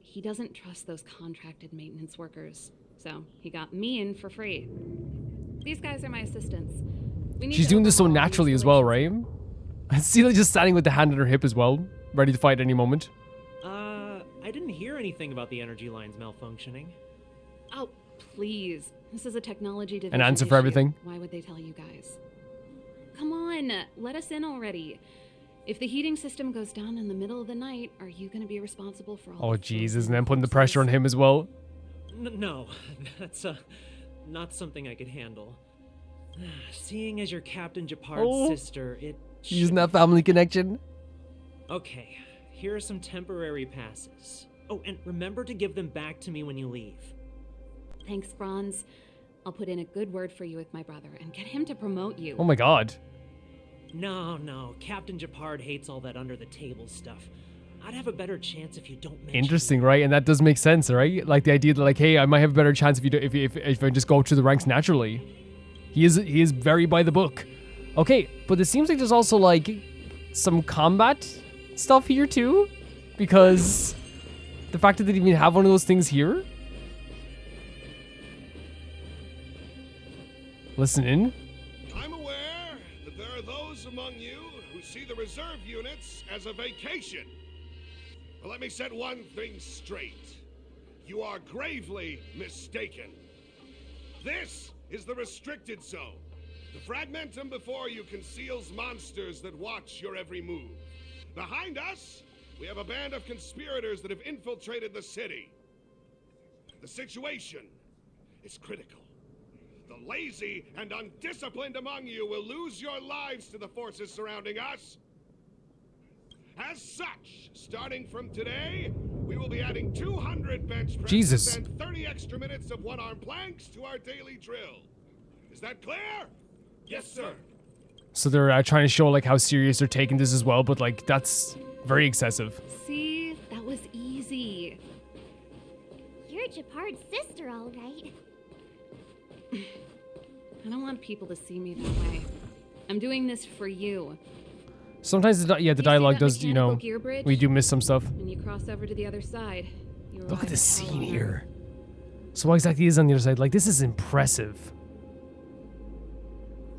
He doesn't trust those contracted maintenance workers, so he got me in for free. These guys are my assistants. We need She's to doing this so overhaul the naturally as well, right? installation. I see her just standing with the hand on her hip as well, ready to fight at any moment. I didn't hear anything about the energy lines malfunctioning. Oh, please. This is a technology division. An answer for issue. everything. Why would they tell you guys? Come on, let us in already. If the heating system goes down in the middle of the night, are you going to be responsible for all Oh, the Jesus, frozen and then putting the corpses? pressure on him as well. No, that's not something I could handle. Seeing as you're Captain GEPARD's Oh. sister, it Using should- that family connection. Okay, here are some temporary passes. Oh, and remember to give them back to me when you leave. Thanks, Franz. I'll put in a good word for you with my brother and get him to promote you. Oh my god. No, Captain GEPARD hates all that under-the-table stuff. I'd have a better chance if you don't mention Interesting, that. right? And that does make sense, right? Like the idea that, like, hey, I might have a better chance if you do, if I just go through the ranks naturally. He is very by the book. Okay, but it seems like there's also like some combat stuff here too, because the fact that they didn't even have one of those things here. Listen in. I'm aware that there are those among you who see the reserve units as a vacation. But let me set one thing straight. You are gravely mistaken. This is the restricted zone. The fragmentum before you conceals monsters that watch your every move. Behind us, we have a band of conspirators that have infiltrated the city. The situation is critical. The lazy and undisciplined among you will lose your lives to the forces surrounding us. As such, starting from today, we will be adding 200 bench presses Jesus. and 30 extra minutes of one-arm planks to our daily drill. Is that clear? Yes, sir. So they're trying to show like how serious they're taking this as well, but like that's very excessive. See? That was easy. You're Gepard's sister, all right. I don't want people to see me that way. I'm doing this for you. Sometimes the You see dialogue that does, you know, mechanical gear bridge? we do miss some stuff. When you cross over to the other side, you Look arrive at this at scene Stellaron. here. So what exactly is on the other side? Like, this is impressive.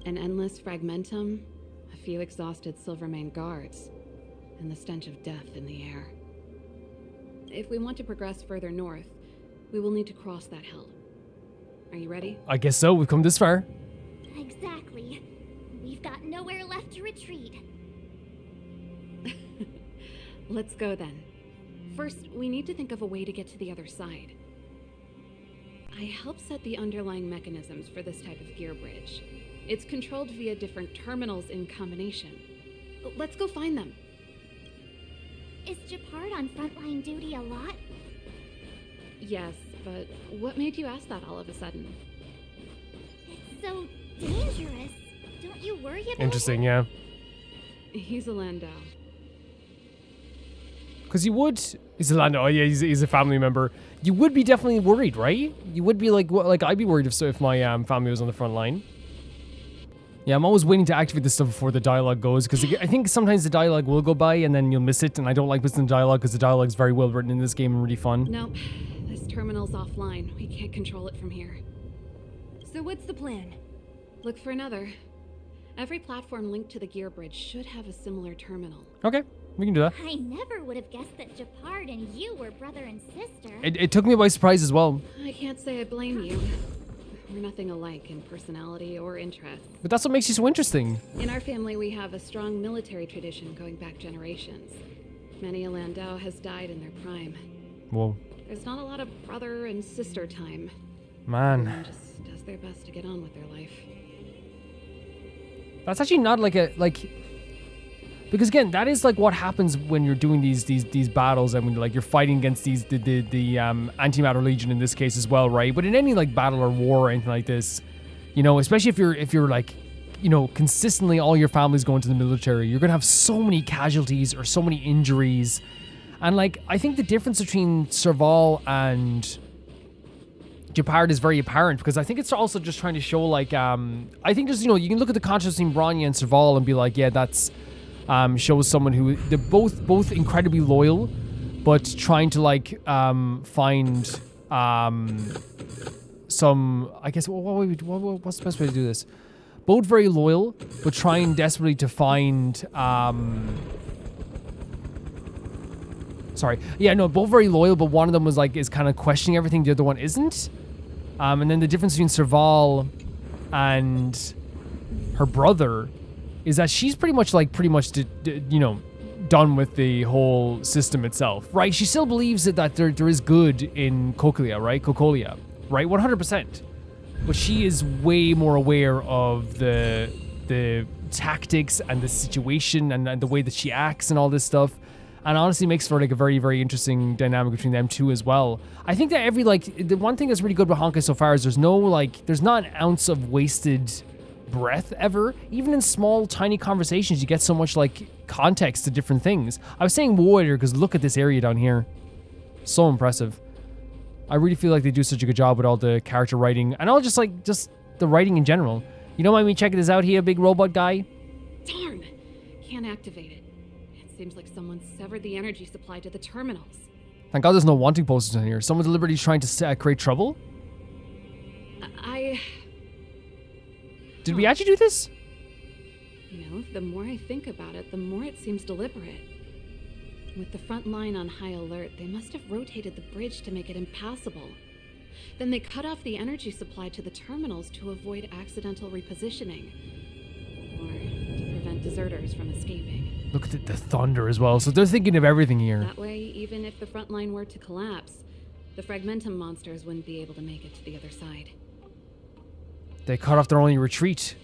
An endless fragmentum, a few exhausted Silvermane guards, and the stench of death in the air. If we want to progress further north, we will need to cross that hill. Are you ready? I guess so. We've come this far. Exactly. We've got nowhere left to retreat. Let's go then. First, we need to think of a way to get to the other side. I helped set the underlying mechanisms for this type of gear bridge. It's controlled via different terminals in combination. Let's go find them. Is Gepard on frontline duty a lot? Yes, but what made you ask that all of a sudden? It's so dangerous. Don't you worry about Interesting, it? yeah. He's a Landau. Because you would... He's a Lando. Oh, yeah, he's a family member. You would be definitely worried, right? You would be like... Well, like, I'd be worried if my family was on the front line. Yeah, I'm always waiting to activate this stuff before the dialogue goes, because I think sometimes the dialogue will go by and then you'll miss it, and I don't like missing the dialogue because the dialogue is very well written in this game and really fun. Nope. This terminal's offline. We can't control it from here. So what's the plan? Look for another. Every platform linked to the gear bridge should have a similar terminal. Okay, we can do that. I never would have guessed that Gepard and you were brother and sister. It took me by surprise as well, I can't say I blame you. We're nothing alike in personality or interests. but that's what makes you so interesting. In our family, we have a strong military tradition going back generations. Many a Landau has died in their prime. Whoa, There's not a lot of brother and sister time. man. Everyone just does their best to get on with their life. That's actually not like because again, that is like what happens when you're doing these battles, and when like you're fighting against the antimatter legion in this case as well, right? But in any like battle or war or anything like this, you know, especially if you're like, you know, consistently all your family's going to the military, you're gonna have so many casualties or so many injuries, and like I think the difference between Serval and Gepard is very apparent, because I think it's also just trying to show like I think just, you know, you can look at the contrast between Bronya and Serval and be like, yeah, that's shows someone who they're both incredibly loyal, but trying to like find some, I guess, what's the best way to do this? Both very loyal, but trying desperately to find both very loyal, but one of them is kind of questioning everything, the other one isn't. And then the difference between Serval and her brother is that she's pretty much you know, done with the whole system itself, right? She still believes that there is good in Cocolia, right? 100%. But she is way more aware of the tactics and the situation and the way that she acts and all this stuff. And honestly makes for like a very, very interesting dynamic between them two as well. I think that the one thing that's really good with Honkai so far is there's not an ounce of wasted breath ever. Even in small, tiny conversations, you get so much like context to different things. I was saying warrior because look at this area down here. So impressive. I really feel like they do such a good job with all the character writing and all just the writing in general. You don't mind me checking this out here, big robot guy? Darn! Can't activate it. It seems like someone severed the energy supply to the terminals. Thank God there's no wanting posters in here. Someone deliberately trying to create trouble? Did we actually do this? You know, the more I think about it, the more it seems deliberate. With the front line on high alert, they must have rotated the bridge to make it impassable. Then they cut off the energy supply to the terminals to avoid accidental repositioning. Or to prevent deserters from escaping. Look at the thunder as well. So they're thinking of everything here. That way, even if the front line were to collapse, the fragmentum monsters wouldn't be able to make it to the other side. They cut off their only retreat.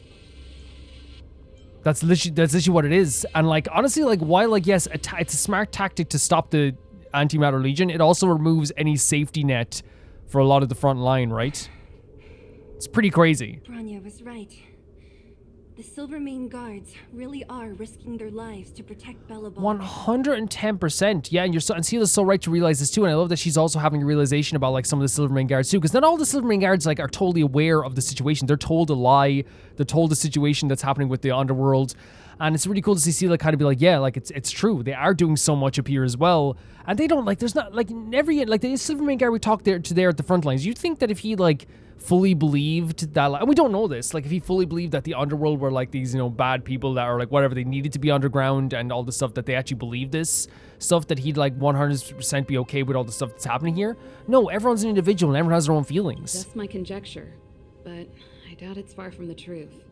That's literally what it is. And like honestly, like while like yes, it's a smart tactic to stop the antimatter legion, it also removes any safety net for a lot of the front line, right? It's pretty crazy. Bronya was right. The Silvermane guards really are risking their lives to protect Bellabon. 110%. Yeah, and Sela's so right to realize this too, and I love that she's also having a realization about like some of the Silvermane guards too, because not all the Silvermane guards like are totally aware of the situation. They're told a lie. They're told the situation that's happening with the underworld. And it's really cool to see Sela kind of be like, yeah, like it's true. They are doing so much up here as well. And they don't like, there's not like like the Silvermane guy we talked there at the front lines. You'd think that if he like fully believed that, like, and we don't know this, like if he fully believed that the underworld were like these, you know, bad people that are like whatever, they needed to be underground and all the stuff, that they actually believe this stuff, that he'd like 100% be okay with all the stuff that's happening here. No, everyone's an individual and everyone has their own feelings. Just my conjecture, but I doubt it's far from the truth.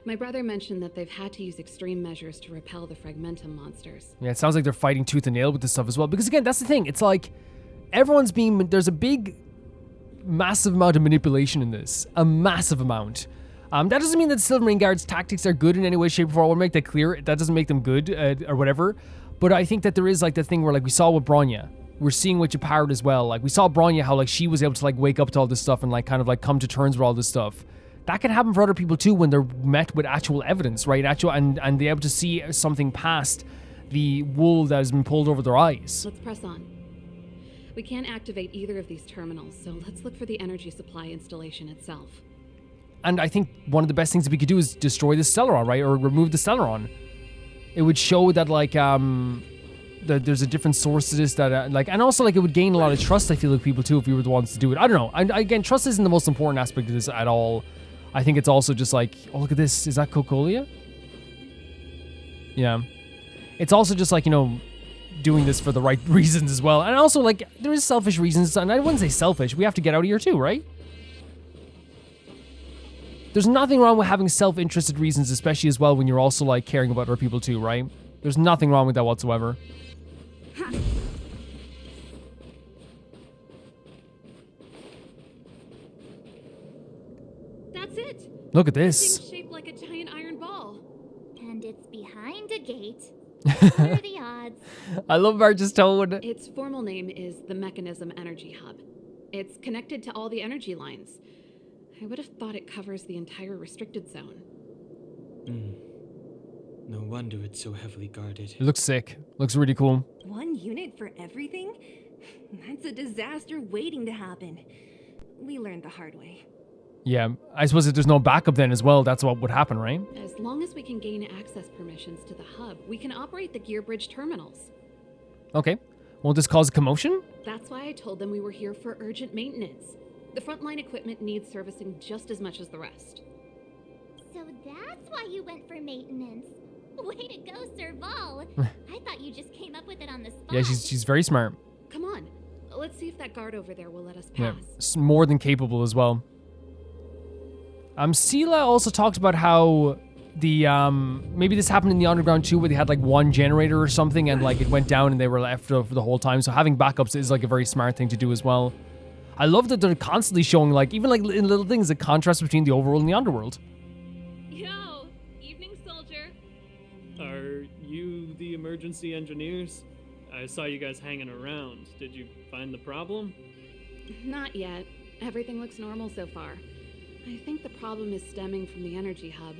My brother mentioned that they've had to use extreme measures to repel the Fragmentum monsters. Yeah, it sounds like they're fighting tooth and nail with this stuff as well. Because again, that's the thing. It's like everyone's being, there's a big, massive amount of manipulation in this. A massive amount. That doesn't mean that the Silvermane Guard's tactics are good in any way, shape, or form. I want to make that clear. That doesn't make them good or whatever. But I think that there is like the thing where like we saw with Bronya. We're seeing with Gepard as well. Like we saw Bronya, how like she was able to like wake up to all this stuff and like kind of like come to terms with all this stuff. That can happen for other people too when they're met with actual evidence, right? And they're able to see something past the wool that has been pulled over their eyes. Let's press on. We can't activate either of these terminals, so let's look for the energy supply installation itself. And I think one of the best things that we could do is destroy the Stellaron, right? Or remove the Stellaron. It would show that like that there's a different source to this, that like, and also like it would gain a lot of trust, I feel, like people too, if we were the ones to do it. I don't know. And again, trust isn't the most important aspect of this at all. I think it's also just like, oh, look at this. Is that Cocolia? Yeah. It's also just like, you know, doing this for the right reasons as well. And also, like, there is selfish reasons. And I wouldn't say selfish. We have to get out of here too, right? There's nothing wrong with having self-interested reasons, especially as well when you're also, like, caring about other people too, right? There's nothing wrong with that whatsoever. That's it. Look at this. Thing's shaped like a giant iron ball. And it's behind a gate. What are the odds? I love Marge's tone. Its formal name is the Mechanism Energy Hub. It's connected to all the energy lines. I would have thought it covers the entire restricted zone. No wonder it's so heavily guarded. It looks sick. Looks really cool. One unit for everything? That's a disaster waiting to happen. We learned the hard way. Yeah, I suppose if there's no backup then as well, that's what would happen, right? As long as we can gain access permissions to the hub, we can operate the gear bridge terminals. Okay. Won't this cause a commotion? That's why I told them we were here for urgent maintenance. The frontline equipment needs servicing just as much as the rest. So that's why you went for maintenance. Way to go, Serval. I thought you just came up with it on the spot. Yeah, she's very smart. Come on, let's see if that guard over there will let us Yeah, pass. more than capable as well. Sela also talked about how the maybe this happened in the underground too, where they had like one generator or something and like it went down and they were left for the whole time. So having backups is like a very smart thing to do as well. I love that they're constantly showing like, even like in little things, the contrast between the overworld and the underworld. Yo, evening soldier. Are you the emergency engineers? I saw you guys hanging around. Did you find the problem? Not yet. Everything looks normal so far. I think the problem is stemming from the energy hub.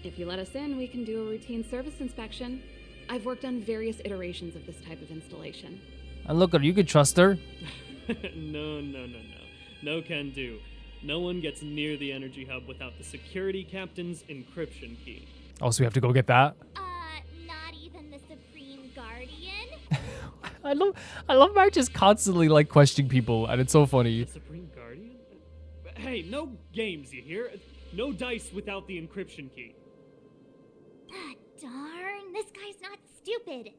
If you let us in, we can do a routine service inspection. I've worked on various iterations of this type of installation. And look, you could trust her. No. No can do. No one gets near the energy hub without the security captain's encryption key. Oh, so we have to go get that? Not even the Supreme Guardian? I love Marge just constantly like questioning people, and it's so funny. The Supreme Guardian? Hey, no games, you hear? No dice without the encryption key. Darn, this guy's not stupid.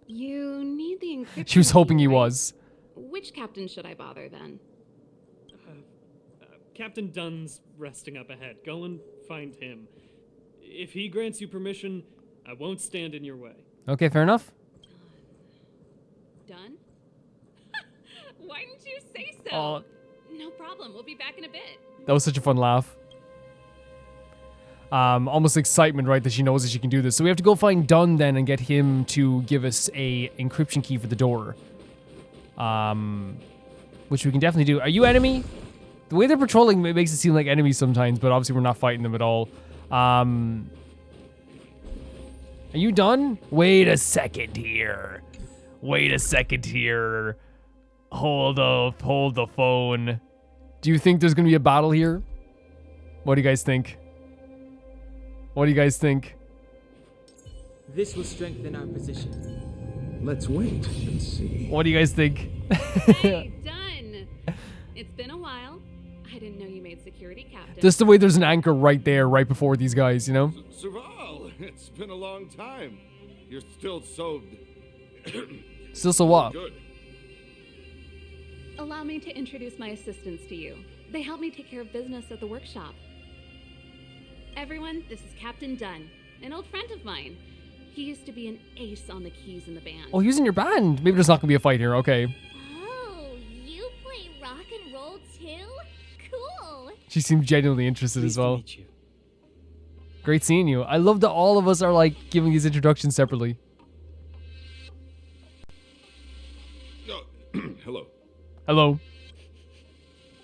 You need the encryption She was hoping key, he right? was. Which captain should I bother then? Captain Dunn's resting up ahead. Go and find him. If he grants you permission, I won't stand in your way. Okay, fair enough. Done? Why didn't you say so? Oh, No problem. We'll be back in a bit. that was such a fun laugh. Almost excitement, right, that she knows that she can do this. So we have to go find Dunn then and get him to give us a encryption key for the door. Which we can definitely do. Are you enemy? The way they're patrolling it makes it seem like enemies sometimes, but obviously we're not fighting them at all. Are you done? Wait a second here. Wait a second here. Hold the phone. Do you think there's gonna be a battle here? What do you guys think? What do you guys think? This will strengthen our position. Let's wait and see. What do you guys think? Hey, done. It's been a while. I didn't know you made security captain. Just the way there's an anchor right there, right before these guys, you know? Serval, it's been a long time. You're still so... Still so what? good. Allow me to introduce my assistants to you. They help me take care of business at the workshop. Everyone, this is Captain Dunn, an old friend of mine. He used to be an ace on the keys in the band. Oh, he's in your band. Maybe there's not gonna be a fight here. Okay. Oh, you play rock and roll too? Cool. She seems genuinely interested Pleased as to well. meet you. Great seeing you. I love that all of us are like giving these introductions separately. Hello. Hello.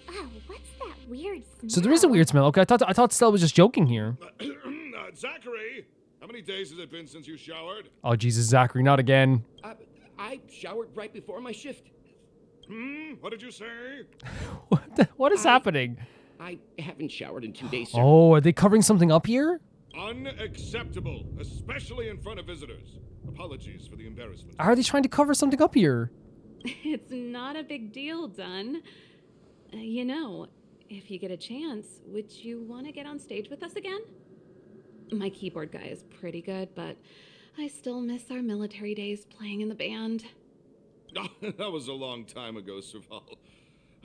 Oh, what's that weird smell? So there is a weird smell. Okay, I thought Stella was just joking here. Zachary, how many days has it been since you showered? Oh Jesus, Zachary, not again. I showered right before my shift. What did you say? What is happening? I haven't showered in 2 days, sir. Oh, are they covering something up here? Unacceptable, especially in front of visitors. Apologies for the embarrassment. Are they trying to cover something up here? It's not a big deal, Dunn. You know, if you get a chance, would you want to get on stage with us again? My keyboard guy is pretty good, but I still miss our military days playing in the band. That was a long time ago, Serval.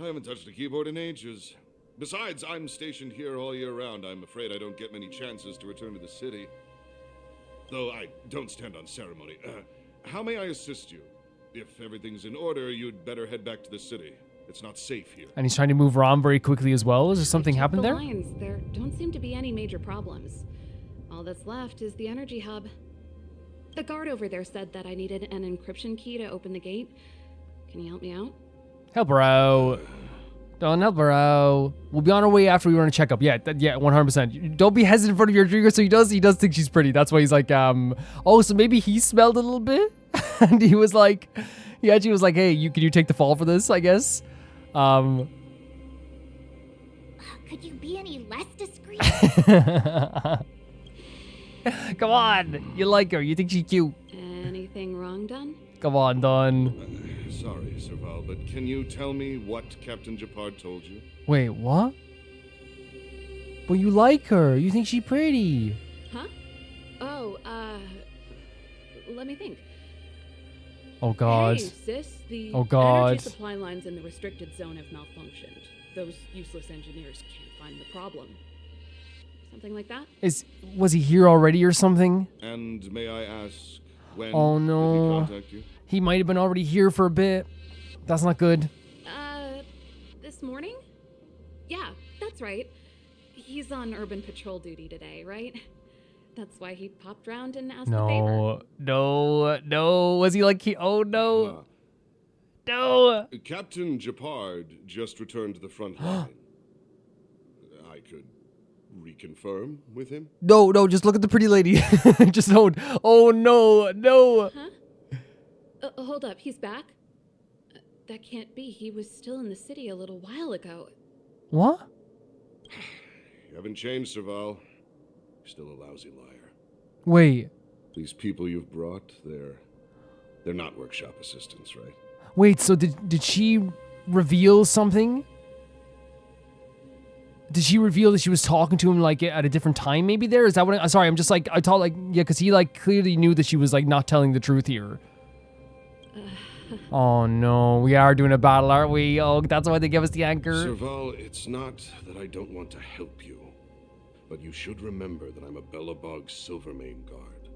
I haven't touched a keyboard in ages. Besides, I'm stationed here all year round. I'm afraid I don't get many chances to return to the city. Though I don't stand on ceremony. How may I assist you? If everything's in order, you'd better head back to the city. It's not safe here. And he's trying to move Rom very quickly as well. Is there something happened the there? Lines. There don't seem to be any major problems. All that's left is the energy hub. The guard over there said that I needed an encryption key to open the gate. Can you help me out? Help her out. Don't help her out. We'll be on our way after we run a checkup. Yeah, yeah, 100%. Don't be hesitant in front of your trigger. So he does think she's pretty. That's why he's like, oh, so maybe he smelled a little bit, and he was like, he actually was like, hey, can you take the fall for this? I guess. Could you be any less discreet? Come on, you like her. You think she's cute. Anything wrong, Dunn? Come on, Dunn. Sorry, Serval, but can you tell me what Captain Gepard told you? Wait, what? But you like her. You think she's pretty. Huh? Oh, let me think. Oh, God. Hey, sis, the Oh, God. energy supply lines in the restricted zone have malfunctioned. Those useless engineers can't find the problem. Something like that? Was he here already or something? And may I ask, when Oh, did no. he contact you? He might have been already here for a bit. That's not good. This morning? Yeah, that's right. He's on urban patrol duty today, right? That's why he popped round and asked the favor. No. Was he like oh, no. No. Captain Gepard just returned to the front line. I could reconfirm with him. No, just look at the pretty lady. Just don't. Oh, no. Huh? Hold up, he's back? That can't be. He was still in the city a little while ago. What? You haven't changed, Serval. You're still a lousy liar. Wait. These people you've brought, they're not workshop assistants, right? Wait, so did she reveal something? Did she reveal that she was talking to him like at a different time maybe there? Is that what sorry, I'm just like, I thought like, yeah, because he like clearly knew that she was like not telling the truth here. Oh no, we are doing a battle, aren't we? Oh, that's why they give us the anchor. Serval, it's not that I don't want to help you, but you should remember that I'm a Bellabog Silvermane guard.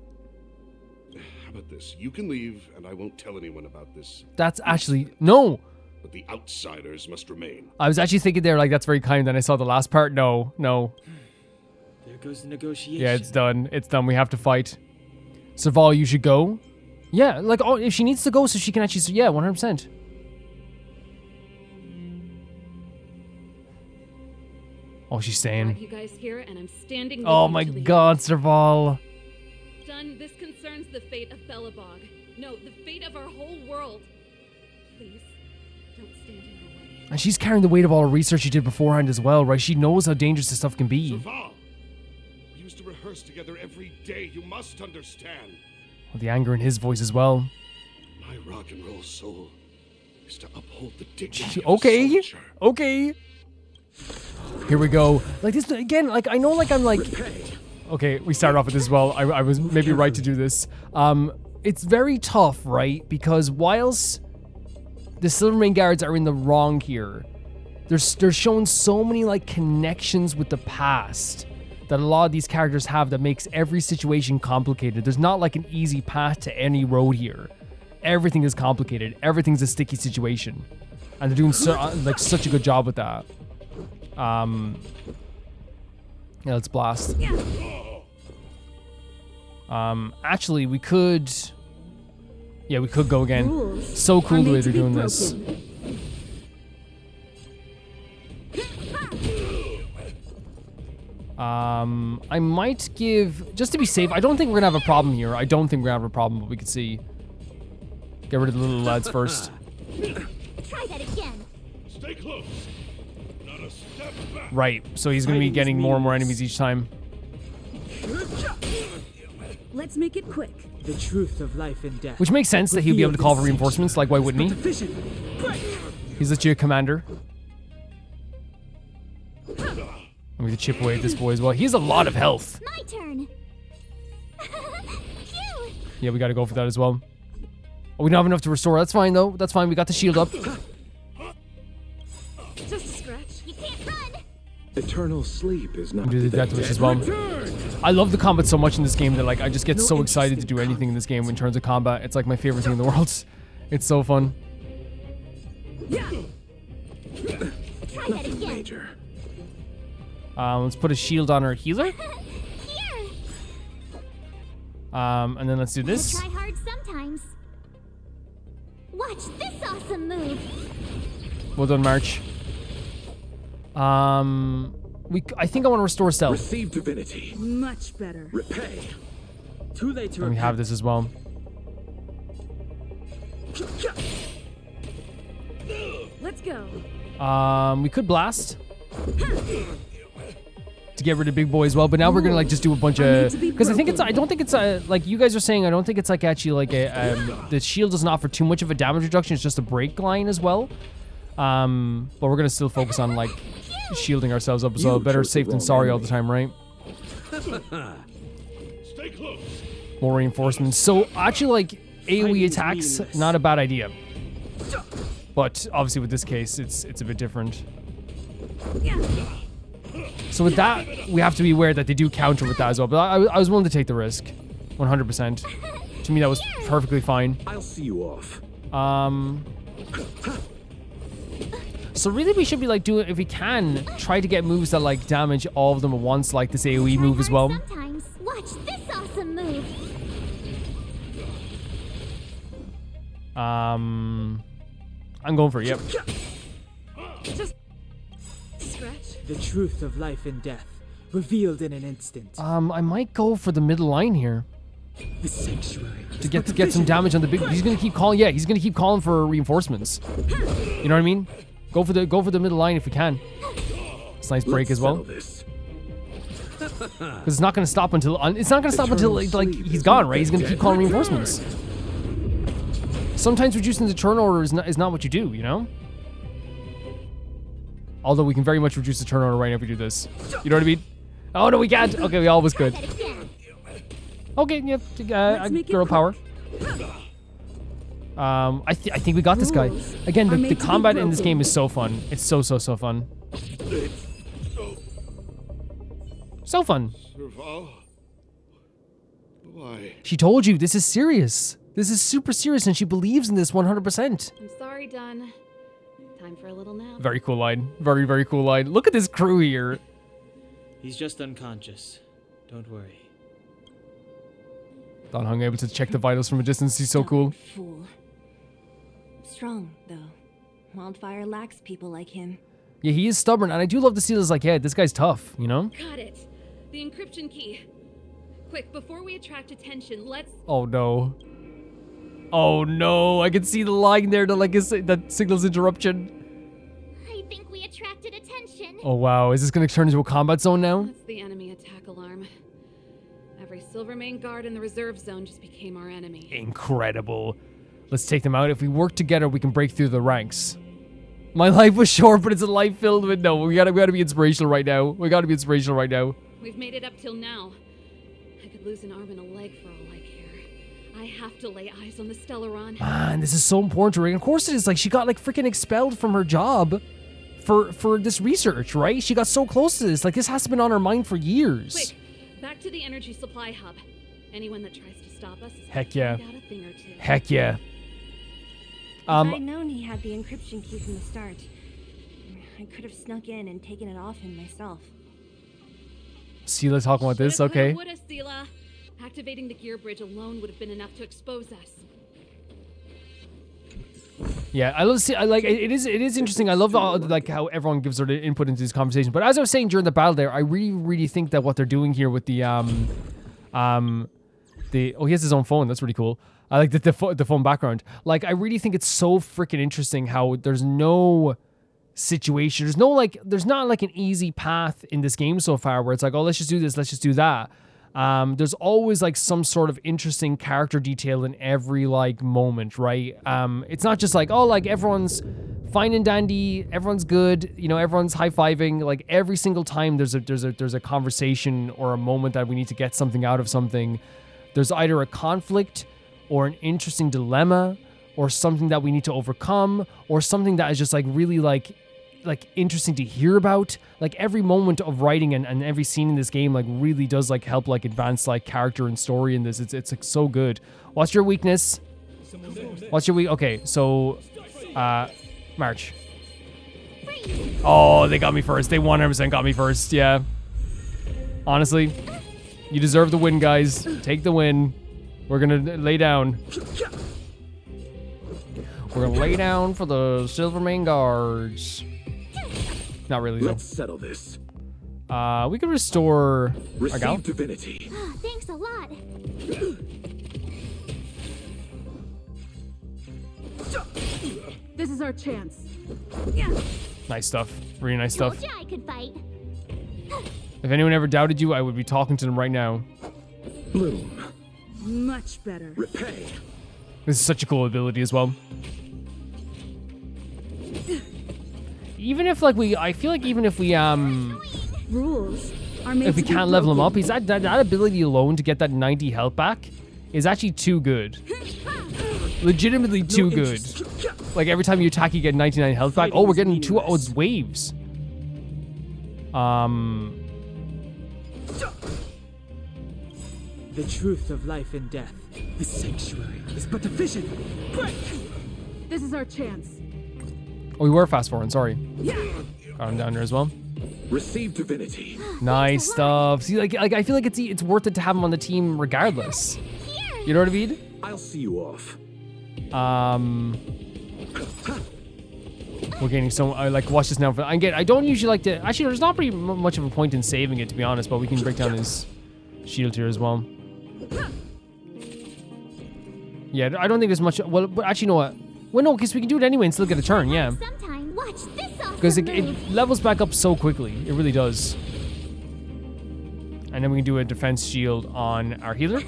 How about this? You can leave, and I won't tell anyone about this. That's actually, no. But the outsiders must remain. I was actually thinking there, like, that's very kind. Then I saw the last part. No. There goes the negotiation. Yeah, it's done. It's done. We have to fight. Serval, you should go. Yeah, like, oh, if she needs to go so she can actually, yeah, 100%. Oh, she's Brought staying. you guys here, and I'm standing with Oh you my till the god, Serval. end. Dunn, this concerns the fate of Belobog. No, the fate of our whole world. Please, don't stand in her way. And she's carrying the weight of all the research she did beforehand as well, right? She knows how dangerous this stuff can be. Serval! We used to rehearse together every day. You must understand. Well, the anger in his voice as well. My rock and roll soul is to uphold the dignity of a Okay, soldier. okay. Here we go. Like this again. Like I know. Like I'm like. Okay, we started off with this as well. I was maybe right to do this. It's very tough, right? Because whilst the Silvermane guards are in the wrong here, they're showing so many like connections with the past that a lot of these characters have that makes every situation complicated. There's not like an easy path to any road here. Everything is complicated. Everything's a sticky situation, and they're doing like such a good job with that. Yeah, let's blast. Actually, we could. Yeah, we could go again. So cool the way they're doing this. I might give, just to be safe. I don't think we're gonna have a problem here. I don't think we're gonna have a problem, but we could see. Get rid of the little lads first. Try that again. Stay close. Not a step back. Right. So he's gonna be getting more and more enemies each time. Let's make it quick. The truth of life and death. Which makes sense that he'll be able to call for reinforcements. Like, why wouldn't he? He's legit a commander. I'm going to chip away at this boy as well. He has a lot of health. My turn. Phew. Yeah, we got to go for that as well. Oh, we don't have enough to restore. That's fine, though. That's fine. We got the shield up. Just a scratch. You can't run. Eternal sleep is not Do the death wish as well. I love the combat so much in this game that like I just get so excited to do anything in this game in terms of combat. It's like my favorite thing in the world. It's so fun. Try that again. major. Let's put a shield on our healer. Here. And then let's do this. Try hard sometimes. Watch this awesome move. Well done, March. I think I want to restore stealth. Receive divinity. Much better. Repay. Too late to And we have this as well. Let's go. We could blast to get rid of big boy as well, but now we're gonna like just do a bunch of, because I don't think it's like you guys are saying, I don't think it's like actually like the shield doesn't offer too much of a damage reduction. It's just a break line as well. But we're gonna still focus on like shielding ourselves up as well. Better safe than sorry all the time, right? Stay close. More reinforcements. So actually, like AoE attacks, not a bad idea. But obviously, with this case, it's a bit different. So with that, we have to be aware that they do counter with that as well. But I was willing to take the risk, 100%. To me, that was perfectly fine. I'll see you off. So really, we should be like doing, if we can, try to get moves that like damage all of them at once, like this AoE Try move as hard well. Sometimes. Watch this awesome move. I'm going for it. Yep. Just scratch. The truth of life and death, revealed in an instant. I might go for the middle line here The sanctuary. to get some damage on the big. He's gonna keep calling. Yeah, he's gonna keep calling for reinforcements. You know what I mean? Go for the middle line if we can. It's a nice break as well. Because it's not gonna stop until like he's gone, right? He's gonna keep calling reinforcements. Sometimes reducing the turn order is not what you do, you know? Although we can very much reduce the turn order right now if we do this. You know what I mean? Oh no, we can't. Okay, we always could. Okay, yep. Girl power. I think we got this guy. Again, the combat in this game is so fun. It's so fun. So fun. Serval? Why? She told you this is serious. This is super serious, and she believes in this 100%. I'm sorry, Dunn. Time for a little nap. Very cool line. Very, very cool line. Look at this crew here. He's just unconscious. Don't worry. Don Hung able to check the vitals from a distance. He's so cool. Fool. Strong, though. Wildfire lacks people like him. Yeah, he is stubborn, and I do love to see this. Like, yeah, this guy's tough. You know? Got it. The encryption key. Quick, before we attract attention, let's... Oh no. Oh no! I can see the line there that signals interruption. I think we attracted attention. Oh wow! Is this gonna turn into a combat zone now? That's the enemy attack alarm. Every Silvermane guard in the reserve zone just became our enemy. Incredible. Let's take them out. If we work together, we can break through the ranks. My life was short, but it's a life filled with... No, we gotta be inspirational right now. We gotta be inspirational right now. We've made it up till now. I could lose an arm and a leg for all I care. I have to lay eyes on the Stellaron. Man, this is so important to her. And of course it is. Like, she got, like, freaking expelled from her job for this research, right? She got so close to this. Like, this has been on her mind for years. Quick, back to the energy supply hub. Anyone that tries to stop us is Heck yeah. find out a thing or two. Heck yeah. If I'd known he had the encryption key from the start, I could have snuck in and taken it off him myself. Sela talking about this, okay. Woulda, Sela. Activating the gear bridge alone would have been enough to expose us. Yeah, I love it is interesting. I love like how everyone gives their input into this conversation. But as I was saying during the battle there, I really think that what they're doing here with the he has his own phone. That's really cool. I like the phone background. Like, I really think it's so freaking interesting how there's no situation. There's not like an easy path in this game so far where it's like, oh, let's just do this, let's just do that. There's always like some sort of interesting character detail in every like moment, right? It's not just like, oh, like everyone's fine and dandy, everyone's good, you know, everyone's high-fiving. Like every single time there's a conversation or a moment that we need to get something out of something. There's either a conflict or an interesting dilemma or something that we need to overcome or something that is just like really like interesting to hear about. Like every moment of writing and every scene in this game like really does like help like advance like character and story in this. It's like so good. What's your weakness? What's your weak? Okay, so March. Oh, they got me first. They 100% got me first. Yeah. Honestly, you deserve the win, guys. Take the win. We're gonna lay down. We're gonna lay down for the Silvermane guards. Not really, though. Let's settle this. We could restore our gal. Receive divinity. Thanks a lot. This is our chance. Nice stuff. Really nice stuff. Told ya I could fight. If anyone ever doubted you, I would be talking to them right now. Bloom. Much better. Repay. This is such a cool ability as well. Even if like I feel like even if we Rules are made if we to be can't level him up, broken. he's that ability alone to get that 90 health back is actually too good. Legitimately too good. Like every time you attack, you get 99 health back. Oh, we're getting two odds waves. The truth of life and death. The sanctuary is but a vision. Break! This is our chance. Oh, we were fast forward. Sorry. Got him down there as well. Receive divinity. Nice stuff. See, like I feel like it's worth it to have him on the team regardless. You know what I mean? I'll see you off. We're getting so like watch this now. I don't usually like to. Actually, there's not pretty much of a point in saving it, to be honest. But we can break down his shield here as well. Yeah, I don't think there's much. Well, but actually, you know what? Well, no, because we can do it anyway and still get a turn. Yeah. Sometime. Watch this awesome Because it move. levels back up so quickly. It really does. And then we can do a defense shield on our healer.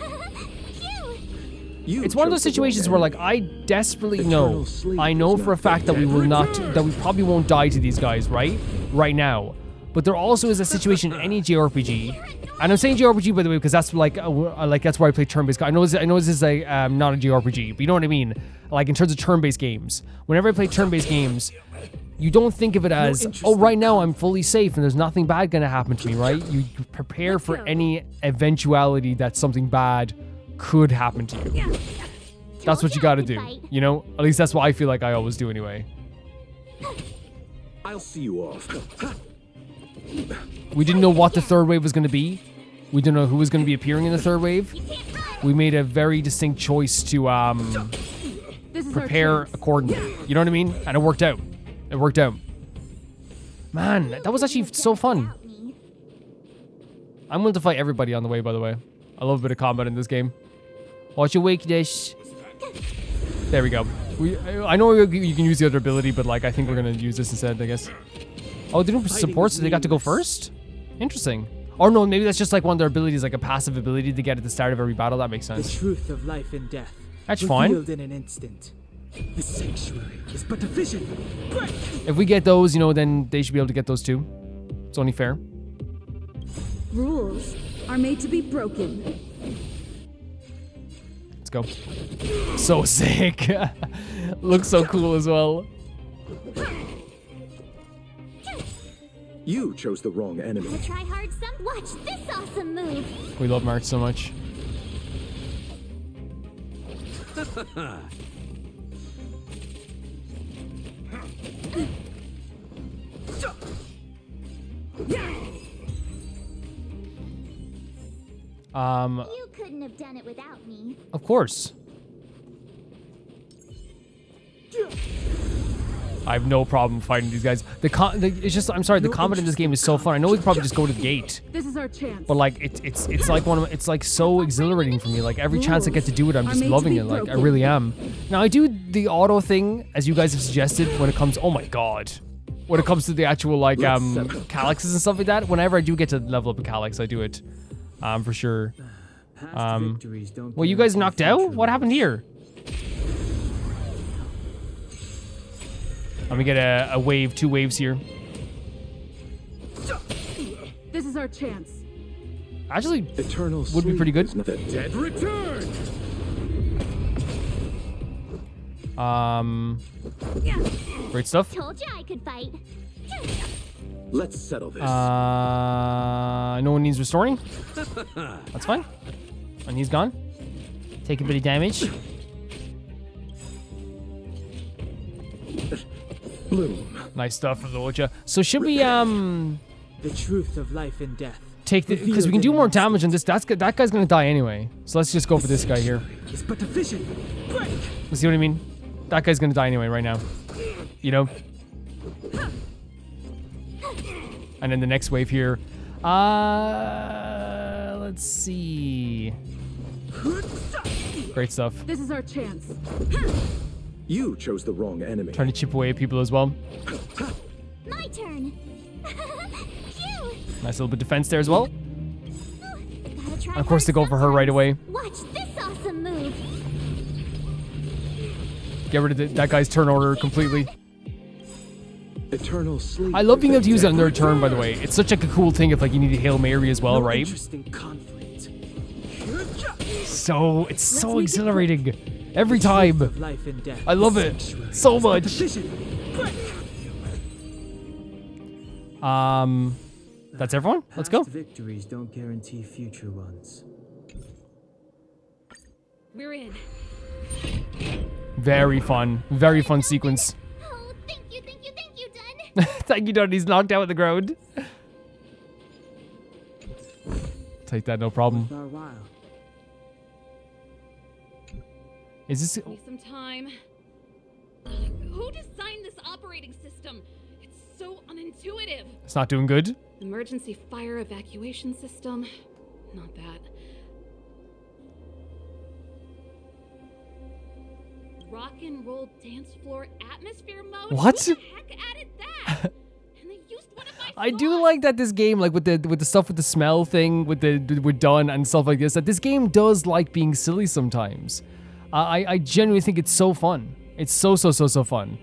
You It's one of those chose the wrong situations where, like, enemy. I desperately know, Eternal sleep I know is for a not fact that we dead. will not, that we probably won't die to these guys, right now. But there also is a situation in any JRPG, and I'm saying JRPG by the way because that's like that's where I play turn-based. I know this is like not a JRPG, but you know what I mean. Like in terms of turn-based games, whenever I play turn-based games, you don't think of it as, oh, right now I'm fully safe and there's nothing bad gonna happen to me, right? You prepare for any eventuality that something bad could happen to you. That's what you gotta do, you know? At least that's what I feel like I always do anyway. I'll see you off. We didn't know what the third wave was gonna be. We didn't know who was gonna be appearing in the third wave. We made a very distinct choice to This is our prepare chance. accordingly. You know what I mean? And it worked out. It worked out. Man, that was actually so fun. I'm willing to fight everybody on the way, by the way. I love a bit of combat in this game. Watch your weakness. There we go. I know you can use the other ability, but like I think we're gonna use this instead, I guess. Oh, they don't support, so they got to go first? Interesting. Or no, maybe that's just like one of their abilities, like a passive ability to get at the start of every battle. That makes The sense. truth of life and death. That's fine. Revealed in an instant. The sanctuary is but a vision. Break! If we get those, you know, then they should be able to get those too. It's only fair. Rules are made to be broken. Let's go. So sick. Looks so cool as well. You chose the wrong enemy. Gotta try hard some. Watch this awesome move. We love March so much. You couldn't have done it without me. Of course. I have no problem fighting these guys. It's just, I'm sorry, the combat in this game is so fun. I know we could probably just go to the gate, This is our chance. but like it's like it's like so exhilarating for me. Like every chance I get to do it, I'm just loving it. Like I really am. Now I do the auto thing as you guys have suggested when it comes. Oh my god. When it comes to the actual like calyxes and stuff like that, whenever I do get to level up a calyx, I do it. For sure. Well, you guys knocked out? What happened here? Let me get a wave, 2 waves here. This is our chance. Actually, Eternal would be pretty good. The dead return. Great stuff. Told you I could fight. Let's settle this. No one needs restoring. That's fine. And he's gone. Take a bit of damage. Bloom. Nice stuff from the Ocha. So should we The truth of life and death. take the, because we can do more damage on this. That guy's gonna die anyway. So let's just go for this guy here. It's but a vision. Break! You see what I mean? That guy's gonna die anyway right now. You know? And then the next wave here. Let's see. Great stuff. This is our chance. You chose the wrong enemy. Trying to chip away at people as well. My turn. Phew. Nice little bit of defense there as well. Gotta try Of course, they hard go for her right away. Watch this awesome move. Get rid of that guy's turn order completely. Eternal sleep. I love being able to use it on their turn, by the way. It's such like a cool thing if like you need a Hail Mary as well, right? Interesting conflict. So it's so exhilarating every time. Of life and death. I love it so much. Vision. Break! That's everyone. Let's go. Past victories don't guarantee future ones. We're in. Very fun sequence. Oh, thank you, Dunn. Thank you, Dunn. He's knocked out on the ground. Take that, no problem. For a while. Is this? Give me some time. Who designed this operating system? It's so unintuitive. It's not doing good. Emergency fire evacuation system. Not that. Rock and roll dance floor atmosphere mode. What? Who the heck added that? And they used one of my I do slots. like that this game, like with the stuff with the smell thing, with Dunn and stuff like this, that this game does like being silly sometimes. I genuinely think it's so fun. It's so fun.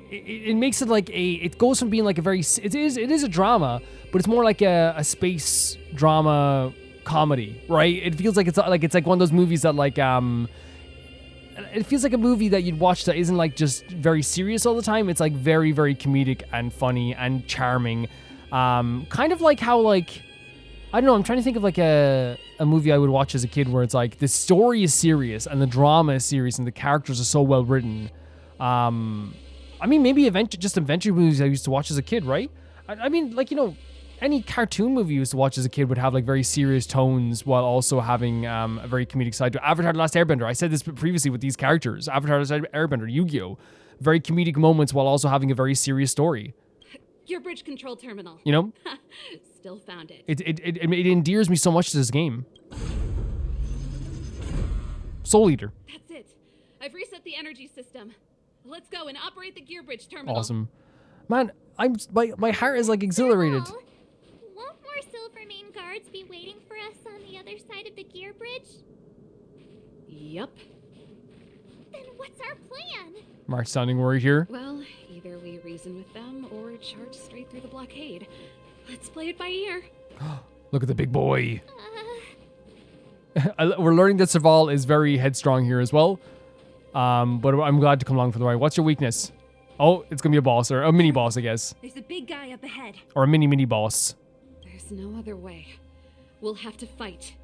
It makes it like it goes from being like a very, it is a drama, but it's more like a space drama comedy, right? It feels like it's like one of those movies that like it feels like a movie that you'd watch that isn't like just very serious all the time. It's like very comedic and funny and charming. Kind of like how like, I don't know, I'm trying to think of like a movie I would watch as a kid where it's like the story is serious and the drama is serious and the characters are so well written. I mean, maybe adventure movies I used to watch as a kid, right? I mean, like, you know, any cartoon movie you used to watch as a kid would have like very serious tones while also having a very comedic side to it. Avatar: The Last Airbender. I said this previously with these characters. Avatar: The Last Airbender, Yu-Gi-Oh! very comedic moments while also having a very serious story. Your bridge control terminal. You know? Still found it. It endears me so much to this game. Soul Eater. That's it. I've reset the energy system. Let's go and operate the gear bridge terminal. Awesome. Man, my heart is like exhilarated. Serval, won't more Silvermane guards be waiting for us on the other side of the gear bridge? Yep. Then what's our plan? Mark's sounding worried here. Well, either we reason with them or charge straight through the blockade. Let's play it by ear. Look at the big boy. We're learning that Serval is very headstrong here as well. But I'm glad to come along for the ride. What's your weakness? Oh, it's gonna be a boss, or a mini boss, I guess. There's a big guy up ahead. Or a mini boss. There's no other way. We'll have to fight.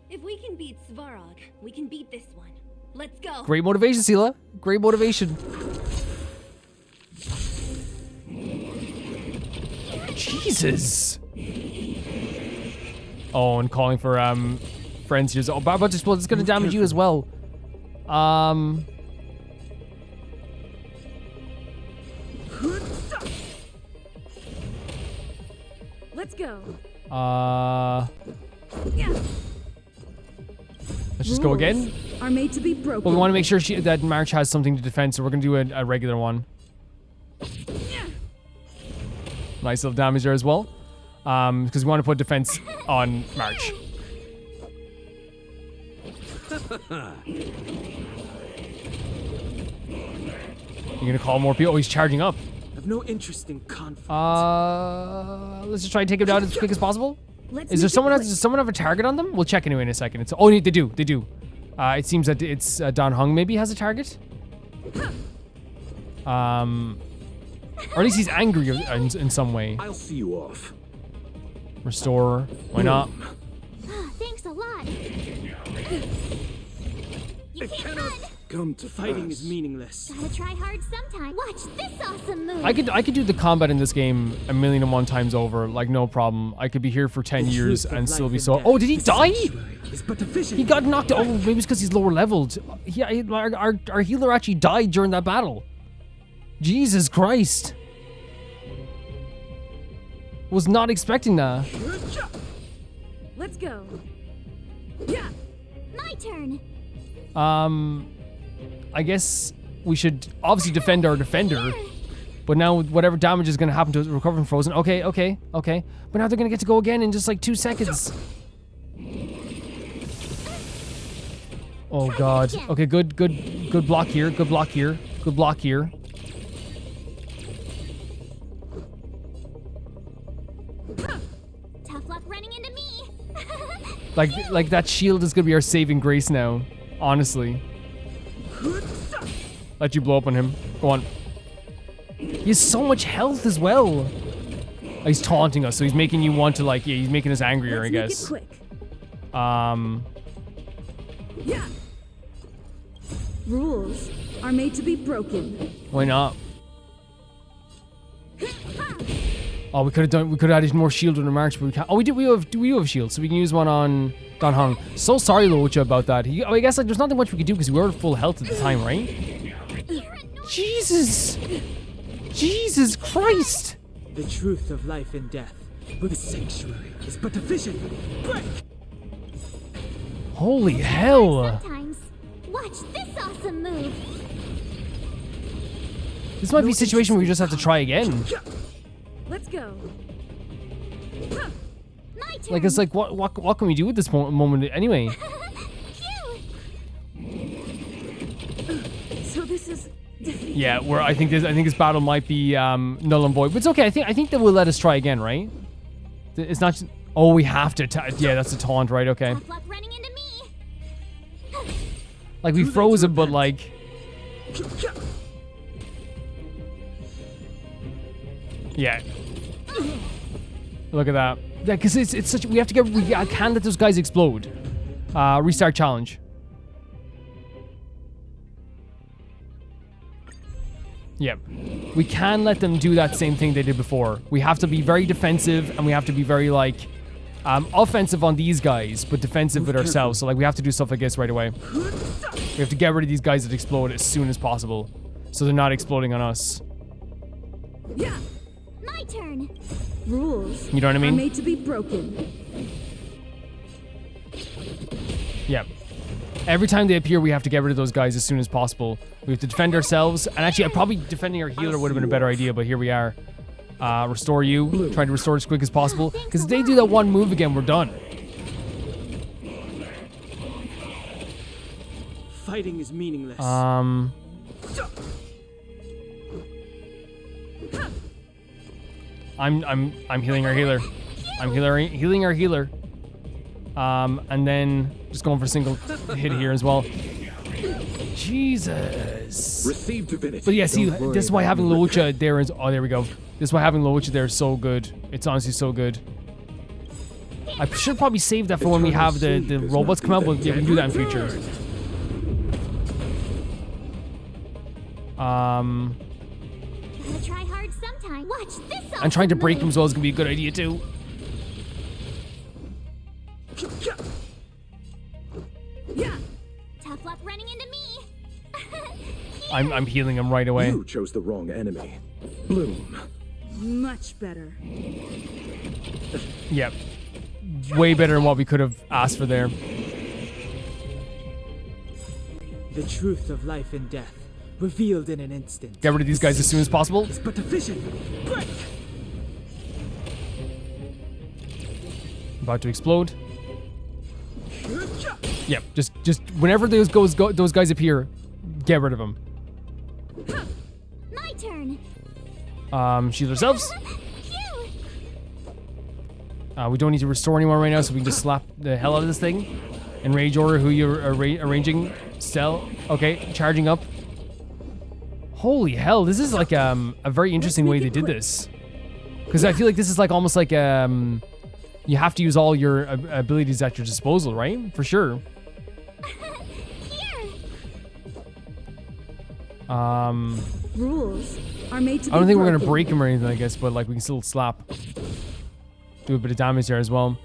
If we can beat Svarog, we can beat this one. Let's go. Great motivation, Sela. Great motivation. Jesus. Oh, and calling for friends here. Oh, but it's gonna damage you as well. Let's go. Let's just go again. Are made to be broken. But we want to make sure that March has something to defend, so we're gonna do a regular one. Nice little damage there as well. Because we want to put defense on March. You're gonna call more people? Oh, he's charging up. I have no interest in conflict. Let's just try and take him down as quick as possible. Let's Does someone have a target on them? We'll check anyway in a second. They do. It seems that it's Dan Heng maybe has a target. Or at least he's angry in some way. I'll see you off. Restore. Why not? Thanks a lot. It cannot come to Fighting pass. is meaningless. Gotta try hard sometime. Watch this awesome move. I could do the combat in this game 1,000,001 times over, like no problem. I could be here for 10 years truth of and still life be and so. death. Oh, did he The die? sanctuary is but a vision. He got knocked. Oh, maybe it's because he's lower leveled. Yeah, our healer actually died during that battle. Jesus Christ. Was not expecting that. Let's go. My turn. I guess we should obviously defend our defender. But now whatever damage is going to happen to us, recover from frozen. Okay. But now they're going to get to go again in just like 2 seconds. Oh God. Okay, good block here. Good block here. Tough luck running into me. Like that shield is going to be our saving grace now. Honestly. Let you blow up on him. Go on. He has so much health as well. He's taunting us, so he's making you want to he's making us angrier, I guess. Make it quick. Rules are made to be broken. Why not? Oh, we could have added more shield in the march, but we can't. Oh, we do have shield, so we can use one on Dan Heng. So sorry, Lucha, about that. I guess there's nothing much we could do because we were at full health at the time, right? Jesus Christ! The truth of life and death. But the sanctuary is but a vision. Break! Holy hell! Sometimes. Watch this awesome move. This might be a situation where we just have to try again. Let's go. My turn. Like it's like what can we do at this moment anyway? So this is defeat. Yeah, I think this battle might be null and void, but it's okay. I think they will let us try again, right? It's not. Oh, we have to. Yeah, that's a taunt, right? Okay. Tough luck running into me. Like we froze him, but like. Yeah. Look at that. Yeah, because it's such. We have to get. I can't let those guys explode. Restart challenge. Yep. We can let them do that same thing they did before. We have to be very defensive, and we have to be very offensive on these guys, but defensive with ourselves. So like we have to do stuff like this right away. We have to get rid of these guys that explode as soon as possible, so they're not exploding on us. Yeah. My turn. Rules You know what I are mean? made to be broken. Yeah. Every time they appear, we have to get rid of those guys as soon as possible. We have to defend ourselves, and actually, probably defending our healer would have been a better idea, but here we are. Restore you. Try to restore as quick as possible, because if they do that one move again, we're done. Fighting is meaningless. I'm healing our healer. I'm healing our healer. And then just going for a single hit here as well. Jesus. Receive divinity. But yeah, see, Don't worry this is why about having me. Luocha there is. Oh, there we go. This is why having Luocha there is so good. It's honestly so good. I should probably save that for when we have the robots come out, but yeah, we can do that in future. Gotta try hard sometime. Watch this. And trying to break them as well is gonna be a good idea too. Yeah. Tough luck running into me. I'm healing him right away. You chose the wrong enemy. Bloom. Much better. Yep. Way better than what we could have asked for there. The truth of life and death, revealed in an instant. Get rid of these guys as soon as possible. It's but a vision. Break! About to explode. Yep. Just whenever those guys appear, get rid of them. My turn. Shield ourselves. Phew. We don't need to restore anyone right now, so we can just slap the hell out of this thing. In rage order, who you're arranging. Cell. Okay, charging up. Holy hell, this is like a very interesting way they did this. Because I feel like this is like almost like you have to use all your abilities at your disposal, right? For sure. Here. Rules are made to be I don't think we're gonna broken. break him or anything, I guess, but like we can still slap. Do a bit of damage there as well.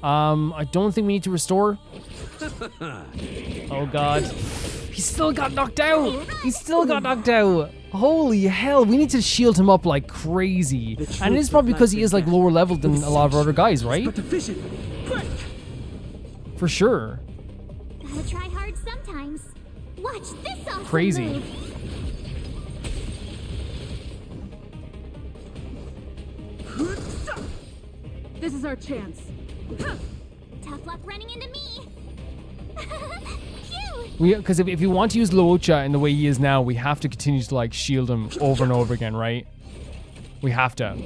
I don't think we need to restore. Oh god. He still got knocked out! He still got knocked out! Holy hell, we need to shield him up like crazy. And it is probably because he is like lower level than a lot of our other guys, right? But a vision. Break! For sure. Gotta try hard sometimes. Watch this awesome Crazy. move. This is our chance. Tough luck running into me. Phew. Because if you want to use Luocha in the way he is now, we have to continue to like shield him over and over again, right? We have to.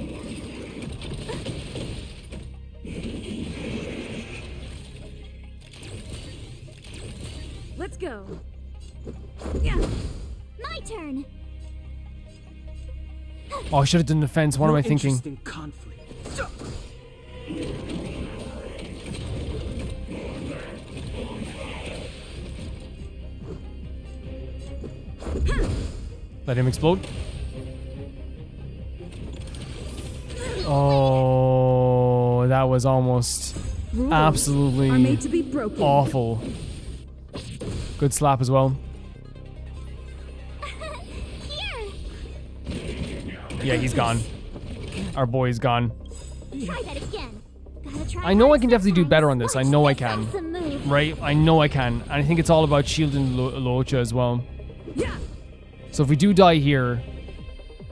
Let's go. Yeah. My turn. Oh, I should have done defense. What am I thinking? Interesting conflict. Let him explode. Oh, that was almost Rules absolutely are made to be broken. awful. Good slap as well. Here. Yeah, he's gone. Our boy's gone. Try that again. Gotta try I know I hard can definitely do sometimes. better on this. I Watch know I this can. awesome move. Right? I know I can. And I think it's all about shielding Luocha as well. Yeah. So if we do die here,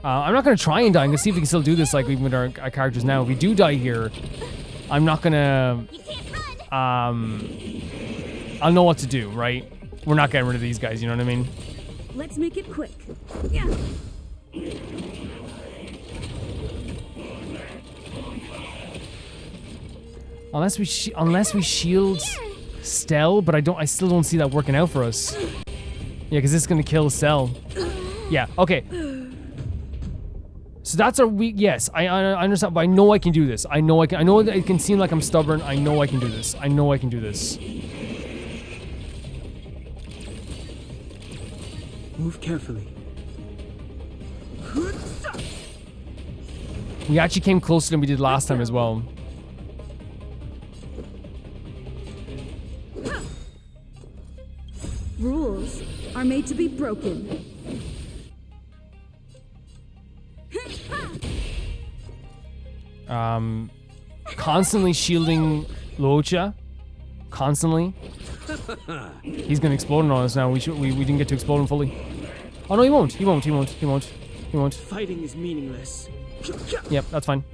I'm not going to try and die. I'm going to see if we can still do this like even with our characters now. If we do die here, I'm not going to... You can't run. I'll know what to do, right? We're not getting rid of these guys, you know what I mean? Let's make it quick. Yeah. Unless we shield Stell, but I still don't see that working out for us. Yeah, because it's going to kill Stell. Yeah, okay. So that's our weak. Yes, I understand, but I know I can do this. I know I can. I know that it can seem like I'm stubborn. I know I can do this. I know I can do this. Move carefully. We actually came closer than we did last time as well. Rules made to be broken. Constantly shielding Luocha. Constantly. He's gonna explode on us now. We didn't get to explode him fully. Oh no, he won't. He won't. He won't. He won't. He won't. Fighting is meaningless. Yep, that's fine.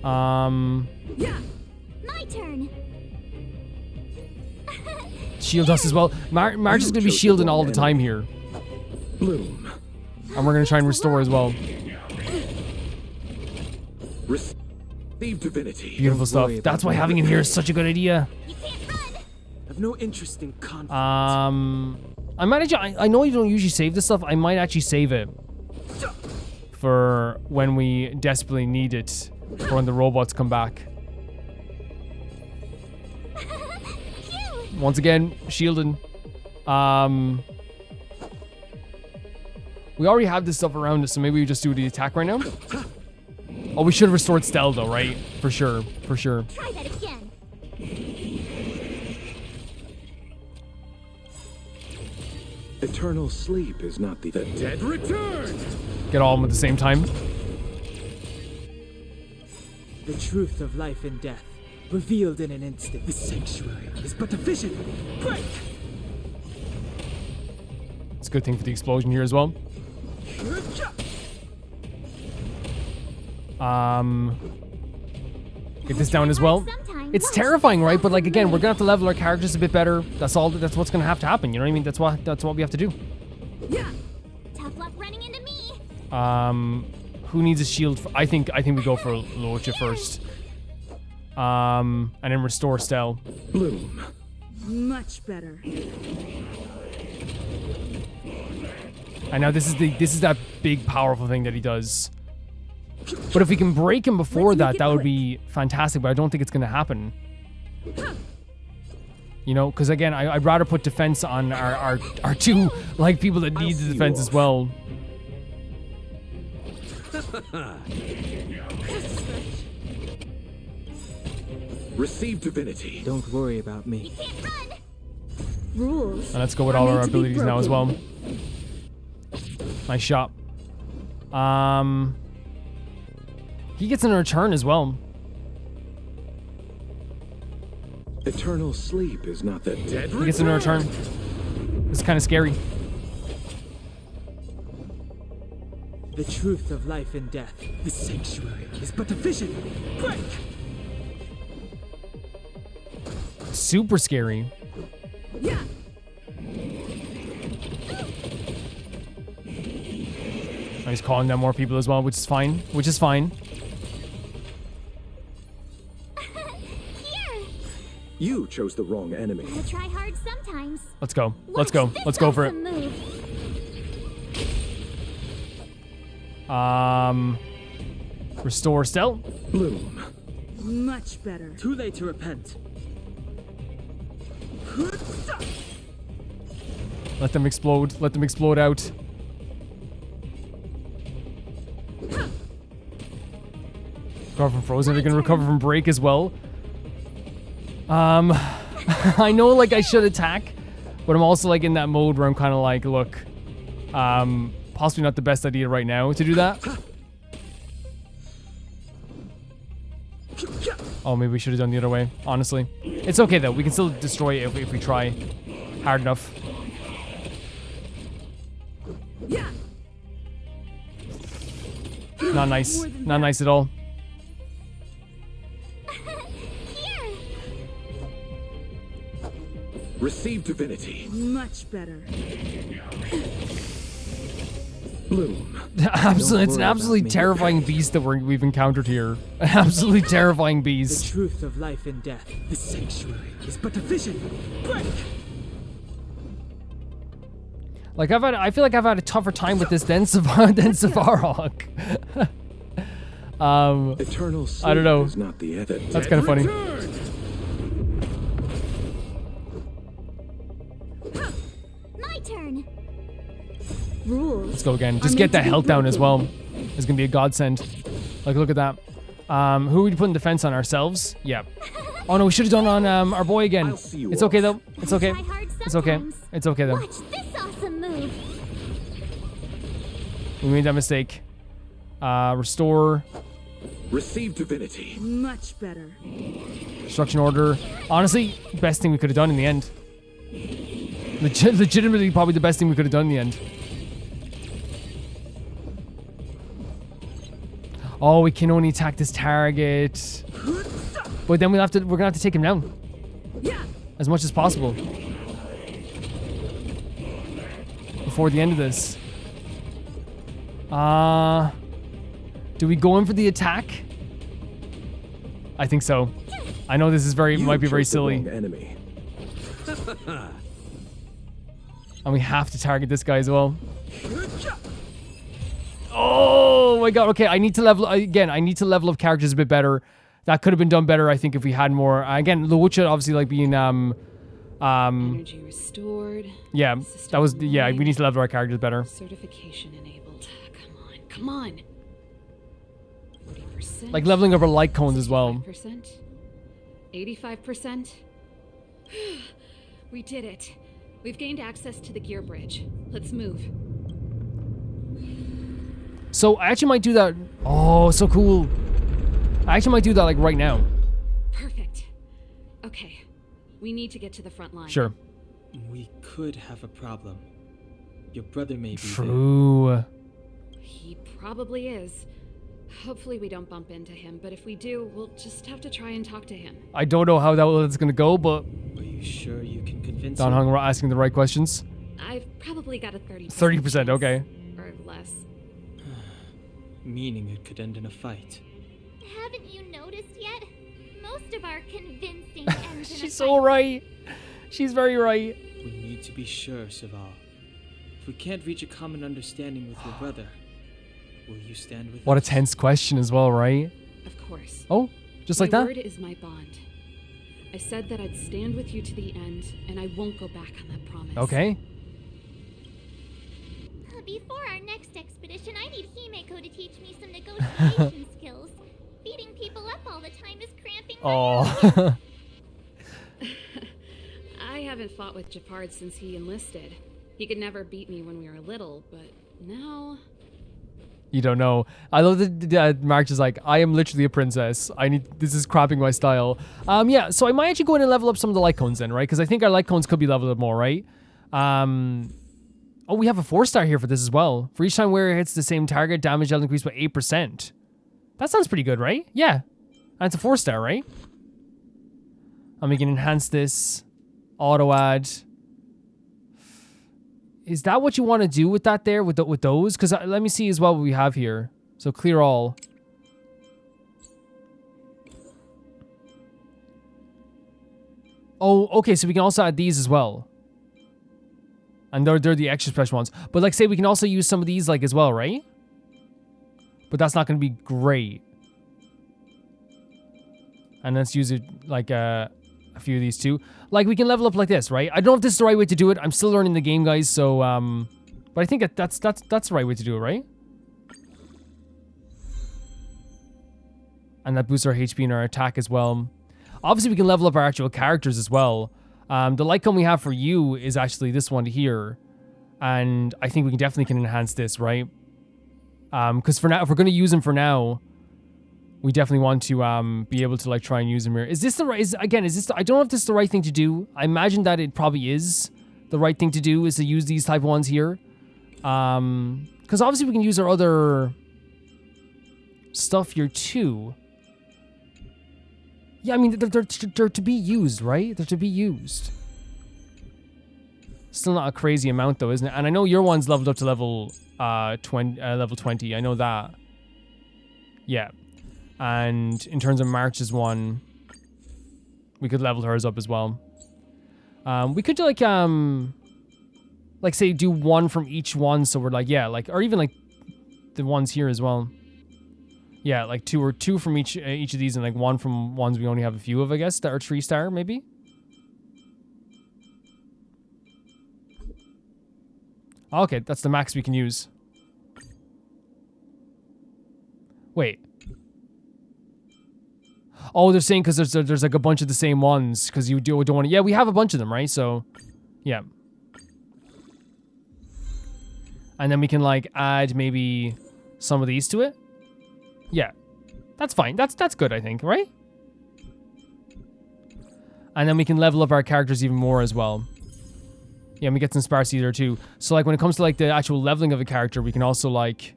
Yeah. My turn. Shield us as well. March is gonna be shielding all the time here. Bloom. And we're gonna try and restore as well. Receive divinity. Beautiful stuff. worry That's about why me. having him here is such a good idea. You can't run. I've no interest in conflict. I might actually, I know you don't usually save this stuff. I might actually save it for when we desperately need it, for when the robots come back. Once again, shielding. We already have this stuff around us, so maybe we just do the attack right now. Oh, we should have restored Stell though, right? For sure, for sure. Try that again. Eternal sleep is not the dead return. Get all of them at the same time. The truth of life and death, revealed in an instant. The sanctuary is but a vision. Break! It's a good thing for the explosion here as well. Get this down as well. It's terrifying, right? But like again, we're gonna have to level our characters a bit better. That's all. That's what's gonna have to happen. You know what I mean? That's what we have to do. Yeah. Tough luck running into me. Who needs a shield? I think we go for Luocha first. And then restore Stell. Bloom. Much better. And now this is that big powerful thing that he does. But if we can break him before that would be fantastic. But I don't think it's gonna happen. You know, because again, I'd rather put defense on our two like people that need the defense as well. Receive divinity. Don't worry about me. Can't run. Rules. And let's go with all our abilities now as well. Nice shot. He gets in a return as well. Eternal sleep is not the dead He gets in a return. It's kind of scary. The truth of life and death, the sanctuary is but a vision. Break! Super scary. Yeah. He's calling down more people as well, which is fine. Which is fine. Here. You chose the wrong enemy. I try hard sometimes. Let's go. Let's go. Watch Let's this go for it. awesome move. Restore Stell. Bloom. Much better. Too late to repent. Let them explode. Let them explode out. Recover from Frozen. They're gonna recover from Break as well. I know like I should attack, but I'm also like in that mode where I'm kind of like, look, possibly not the best idea right now to do that. Oh, maybe we should have done the other way, honestly. It's okay though, we can still destroy it if we try hard enough. Yeah. Not nice. Not nice at all. Here. Receive divinity. Much better. Bloom. Absolutely, it's an worry about absolutely me. terrifying beast that we've encountered here. An absolutely terrifying The beast. truth of life and death, the sanctuary is but a vision. Break! Like I feel like I've had a tougher time with this than Savarok. Eternal sleep I don't know. is not the dead That's kind of funny. return. My turn. Rules. Let's go again. Just get that health down as well. It's gonna be a godsend. Like, look at that. Who are we putting defense on? Ourselves? Yeah. Oh no, we should have done on our boy again. I'll see you It's okay off. though. It's okay. Try hard It's okay. sometimes. It's okay though. Watch this awesome move. We made that mistake. Restore. Receive divinity. Much better. Destruction order. Honestly, best thing we could have done in the end. Legitimately, probably the best thing we could have done in the end. Oh, we can only attack this target. But then we're gonna have to take him down. As much as possible. Before the end of this. Do we go in for the attack? I think so. I know this is might be very silly. Enemy. And we have to target this guy as well. Oh my god, okay, I need to level up characters a bit better. That could have been done better, I think, if we had more. Again, Lucha obviously like being Energy restored. yeah, that was we need to level our characters better. Certification enabled. Come on. 40%. Like leveling up our light cones as well. 85%. We did it. We've gained access to the gear bridge. Let's move. So I actually might do that. Oh, so cool. I actually might do that like right now. Perfect. Okay. We need to get to the front line. Sure. We could have a problem. Your brother may be True. He probably is. Hopefully we don't bump into him, but if we do, we'll just have to try and talk to him. I don't know how that's gonna go, but there. Are you sure you can convince Don him? Hung asking the right questions. I've probably got a 30%. 30%, okay. Or less. Meaning it could end in a fight. Haven't you noticed yet? Most of our convincing ends in a She's so fight. right. She's very right. We need to be sure, Serval. If we can't reach a common understanding with your brother, will you stand with What a us? tense question as well, right? Of course. Oh, just like My that? word is my bond. I said that I'd stand with you to the end, and I won't go back on that promise. Okay. Before our next expedition, I need Himeko to teach me some negotiation skills. Beating people up all the time is cramping my Oh. I haven't fought with Gepard since he enlisted. He could never beat me when we were little, but now... You don't know. I love that March is like, I am literally a princess. This is crapping my style. Yeah, so I might actually go in and level up some of the light cones then, right? Because I think our light cones could be leveled up more, right? Oh, we have a 4-star here for this as well. For each time where it hits the same target, damage will increase by 8%. That sounds pretty good, right? Yeah. And it's a 4-star, right? And we can enhance this. Auto add. Is that what you want to do with that there, with those? Because let me see as well what we have here. So clear all. Oh, okay, so we can also add these as well. And they're the extra special ones. But like, say we can also use some of these like as well, right? But that's not going to be great. And let's use it like a few of these too. Like we can level up like this, right? I don't know if this is the right way to do it. I'm still learning the game, guys. So, but I think that's the right way to do it, right? And that boosts our HP and our attack as well. Obviously, we can level up our actual characters as well. The light cone we have for you is actually this one here. And I think we definitely can enhance this, right? Because for now, if we're going to use him for now, we definitely want to be able to like try and use him here. Is this the right, I don't know if this is the right thing to do. I imagine that it probably is the right thing to do, is to use these type of ones here. Because obviously we can use our other stuff here too. Yeah, I mean, they're to be used, right? They're to be used. Still not a crazy amount though, isn't it? And I know your one's leveled up to level 20. I know that. Yeah. And in terms of March's one, we could level hers up as well. We could like say do one from each one, so we're like, yeah, like, or even like the ones here as well. Yeah, like two from each of these, and like one from ones we only have a few of, I guess, that are 3-star maybe. Okay, that's the max we can use. Wait. Oh, they're saying because there's like a bunch of the same ones because you don't want to. Yeah, we have a bunch of them, right? So, yeah. And then we can like add maybe some of these to it. Yeah, that's fine. That's good, I think, right? And then we can level up our characters even more as well. Yeah, and we get some sparsity there too. So like when it comes to like the actual leveling of a character, we can also like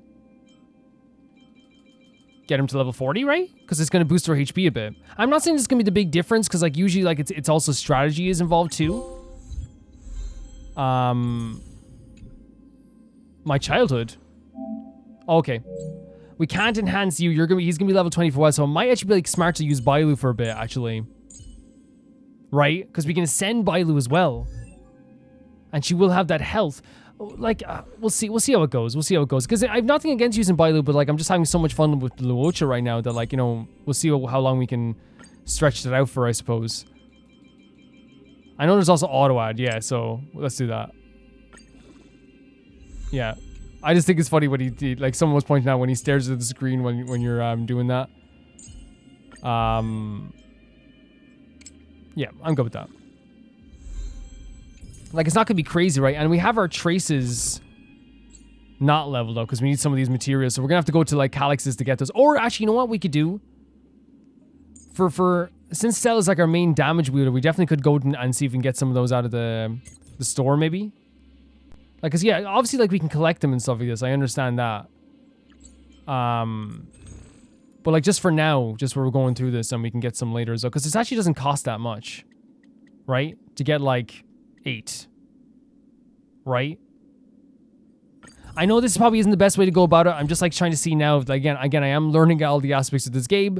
get him to level 40, right? Because it's going to boost our HP a bit. I'm not saying this is going to be the big difference because like usually like it's also strategy is involved too. My childhood. Okay. We can't enhance you. He's gonna be level 24, so it might actually be like smart to use Bailu for a bit, actually. Right? Because we can ascend Bailu as well. And she will have that health. Like, we'll see how it goes. We'll see how it goes. Because I have nothing against using Bailu, but like I'm just having so much fun with Luocha right now that like, you know, we'll see how long we can stretch it out for, I suppose. I know there's also auto add, yeah, so let's do that. Yeah. I just think it's funny when he like someone was pointing out when he stares at the screen when you're doing that. Yeah, I'm good with that. Like it's not gonna be crazy, right? And we have our traces not leveled up because we need some of these materials, so we're gonna have to go to like Calyx's to get those. Or actually, you know what we could do? For since Stella is like our main damage wielder, we definitely could go and see if we can get some of those out of the store, maybe. Like, cause yeah, obviously, like we can collect them and stuff like this. I understand that. But like just for now, just where we're going through this, and we can get some later as well, because this actually doesn't cost that much, right? To get like 8, right? I know this probably isn't the best way to go about it. I'm just like trying to see now. If, again, I am learning all the aspects of this game.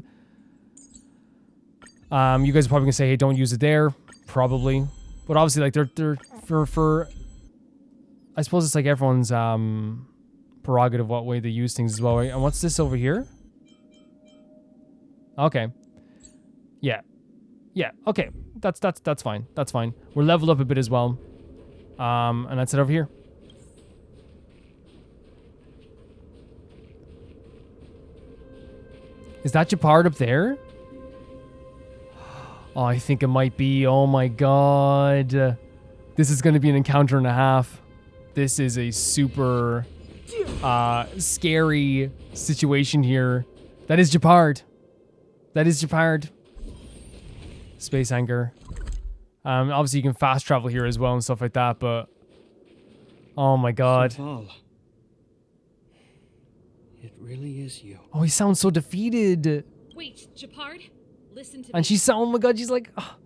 You guys are probably gonna say, "Hey, don't use it there." Probably, but obviously, like they're for. I suppose it's like everyone's prerogative what way they use things as well, right? And what's this over here? Okay. Yeah. Yeah, okay. That's fine. That's fine. We're leveled up a bit as well. And that's it over here. Is that Gepard up there? Oh, I think it might be. Oh my god. This is going to be an encounter and a half. This is a super scary situation here. That is Gepard. That is Gepard. Space anchor. Obviously you can fast travel here as well and stuff like that, but oh my god. Serval. It really is you. Oh, he sounds so defeated. Wait, Gepard, listen to And me. she's oh my god, she's like, oh,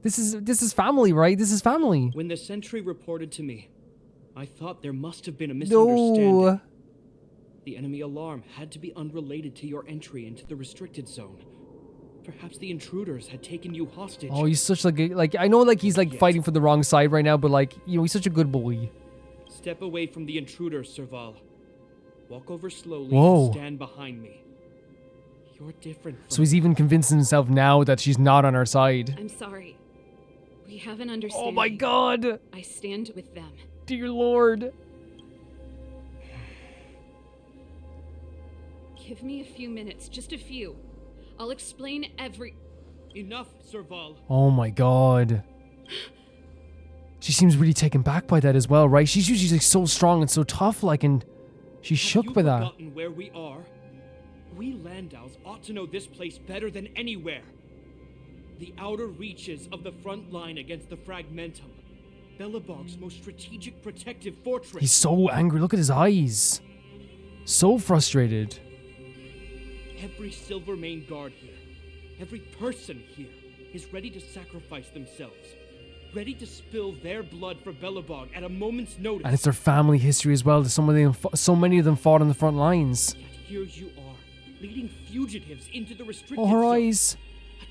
this is family, right? This is family. When the sentry reported to me, I thought there must have been a misunderstanding. No. The enemy alarm had to be unrelated to your entry into the restricted zone. Perhaps the intruders had taken you hostage. Oh, he's such like I know like he's like fighting for the wrong side right now, but like, you know, he's such a good boy. Step away from the intruders, Serval. Walk over slowly Whoa. and stand behind me. You're different from So he's even convincing himself now that she's not on our side. I'm sorry. We have an understanding. Oh my god. I stand with them. Dear Lord. Give me a few minutes, just a few. I'll explain every... Enough, Serval. Oh my god. She seems really taken back by that as well, right? She's usually like so strong and so tough, like, and she's shook by that. Have you forgotten where we are? We Landaus ought to know this place better than anywhere. The outer reaches of the front line against the Fragmentum. Belobog's most strategic protective fortress. He's so angry. Look at his eyes. So frustrated. Every Silvermane guard here, every person here, is ready to sacrifice themselves. Ready to spill their blood for Belobog at a moment's notice. And it's their family history as well. So many of them fought on the front lines. Yet here you are, leading fugitives into the restricted Oh, her zone, eyes.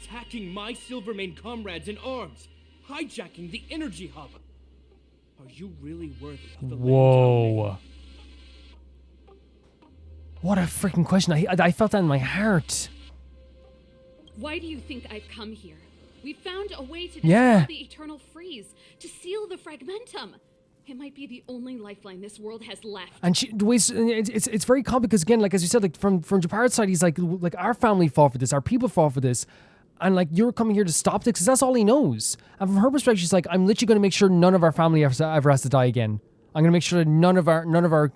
attacking my Silvermane comrades in arms, hijacking the energy hub. Are you really worthy of the Whoa. What a freaking question. I felt that in my heart. Why do you think I've come here? We found a way to Yeah. dispel the eternal freeze, to seal the Fragmentum. It might be the only lifeline this world has left. And it's very common because again, like as you said, like from Gepard's side, he's like our family fought for this, our people fought for this, and like you're coming here to stop this because that's all he knows. And from her perspective, she's like, I'm literally going to make sure none of our family ever has to die again. I'm gonna make sure that none of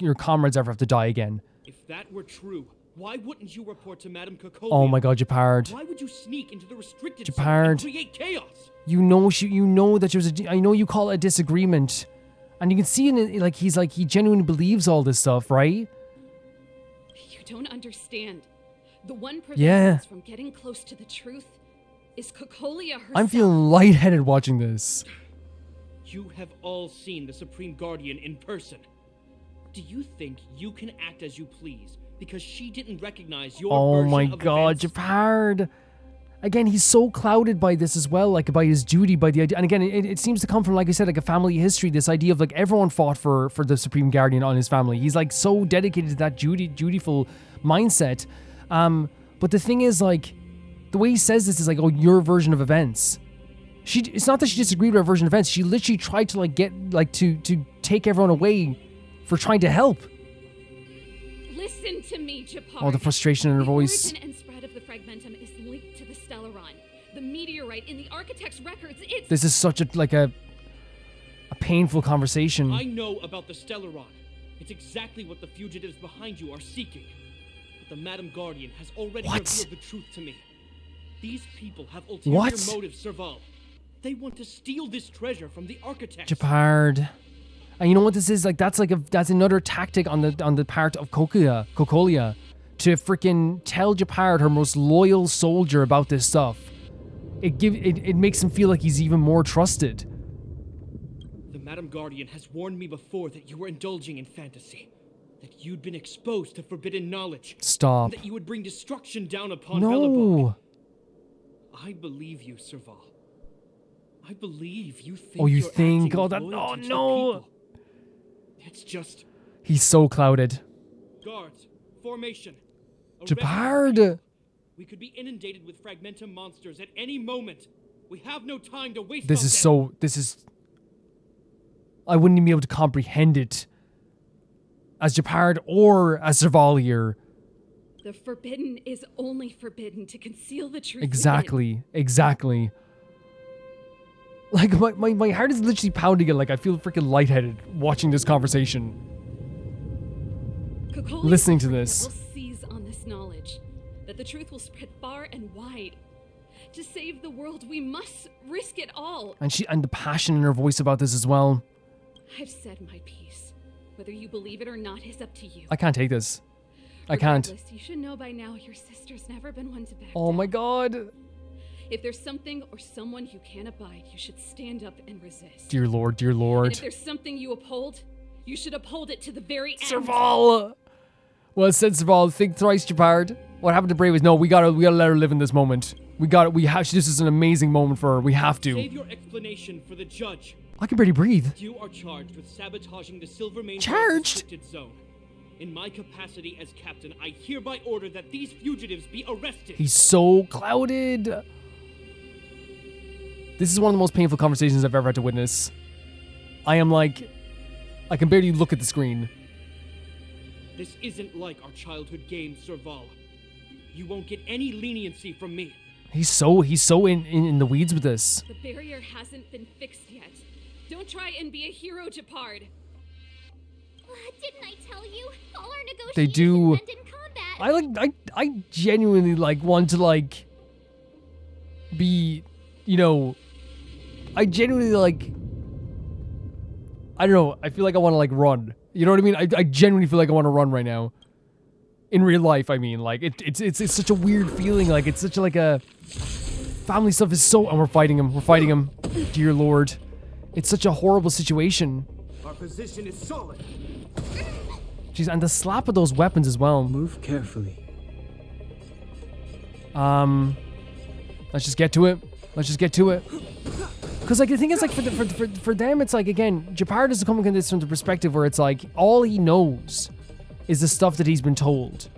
your comrades ever have to die again. If that were true, why wouldn't you report to Madame Cocolia? Oh my God, Gepard. Why would you sneak into the restricted zone Gepard. and create chaos? You know that there's I know you call it a disagreement, and you can see in it like he genuinely believes all this stuff, right? You don't understand. The one preventing Yeah. us from getting close to the truth is Cocolia herself. I'm feeling lightheaded watching this. You have all seen the Supreme Guardian in person. Do you think you can act as you please because she didn't recognize your Oh version my of God, events? Gepard. Again, he's so clouded by this as well, like by his duty, by the idea. And again, it seems to come from, like I said, like a family history. This idea of like everyone fought for the Supreme Guardian on his family. He's like so dedicated to that dutiful mindset. But the thing is, like, the way he says this is like, oh, your version of events. It's not that she disagreed with our version of events. She literally tried to like get like to take everyone away for trying to help. Listen to me, Gepard. Oh, the frustration in her The voice. origin and spread of the fragmentum is linked to the Stellaron. The meteorite in the architect's records, it's... This is such a painful conversation. I know about the Stellaron. It's exactly what the fugitives behind you are seeking. But the Madam Guardian has already What? revealed the truth to me. These people have ulterior What? motives, Serval. They want to steal this treasure from the architects. Gepard. And you know what this is? Like that's another tactic on the part of Cocolia to freaking tell Gepard, her most loyal soldier, about this stuff. It makes him feel like he's even more trusted. The Madam Guardian has warned me before that you were indulging in fantasy. That you'd been exposed to forbidden knowledge. Stop. And that you would bring destruction down upon No. Belobog. I believe you, Serval. I believe you think Oh, you you're think? acting Oh, with that. loyalty Oh to the no. people. It's just... He's so clouded. Guards, formation. Arrest Gepard. the people. We could be inundated with fragmentum monsters at any moment. We have no time to waste. This is. I wouldn't even be able to comprehend it as Gepard or as Serval here. The forbidden is only forbidden to conceal the truth. Exactly. Like, my heart is literally pounding it. Like, I feel freaking lightheaded watching this conversation. Cocolia Listening to will this. seize on this knowledge, that the truth will spread far and wide. To save the world, we must risk it all. And the passion in her voice about this as well. I've said my piece. Whether you believe it or not is up to you. I can't take this. I can't. Regardless, you should know by now your sister's never been one to back Oh down. my God. If there's something or someone you can't abide, you should stand up and resist. Dear Lord, dear And Lord. if there's something you uphold, you should uphold it to the very end. Serval! Well said, Serval. Think thrice, Gepard. What happened to Brave is no, we gotta let her live in this moment. This is an amazing moment for her. We have to. Save your explanation for the judge. I can barely breathe. You are charged with sabotaging the Silvermane Charged? restricted zone. In my capacity as captain, I hereby order that these fugitives be arrested. He's so clouded. This is one of the most painful conversations I've ever had to witness. I am like, I can barely look at the screen. This isn't like our childhood game, Serval. You won't get any leniency from me. He's so in the weeds with this. The barrier hasn't been fixed yet. Don't try and be a hero, Gepard. Didn't I tell you? All our negotiations They do. end in combat. I genuinely want to be, I genuinely I don't know. I feel like I want to run. You know what I mean? I genuinely feel like I want to run right now. In real life, I mean, it's such a weird feeling. Like it's such a family stuff is so. And we're fighting him. We're fighting him. Dear Lord, it's such a horrible situation. Our position is solid. Jeez, and the slap of those weapons as well. Move carefully. Let's just get to it. Because the thing is, for them, it's again, Gepard is coming at this from the perspective where it's all he knows is the stuff that he's been told.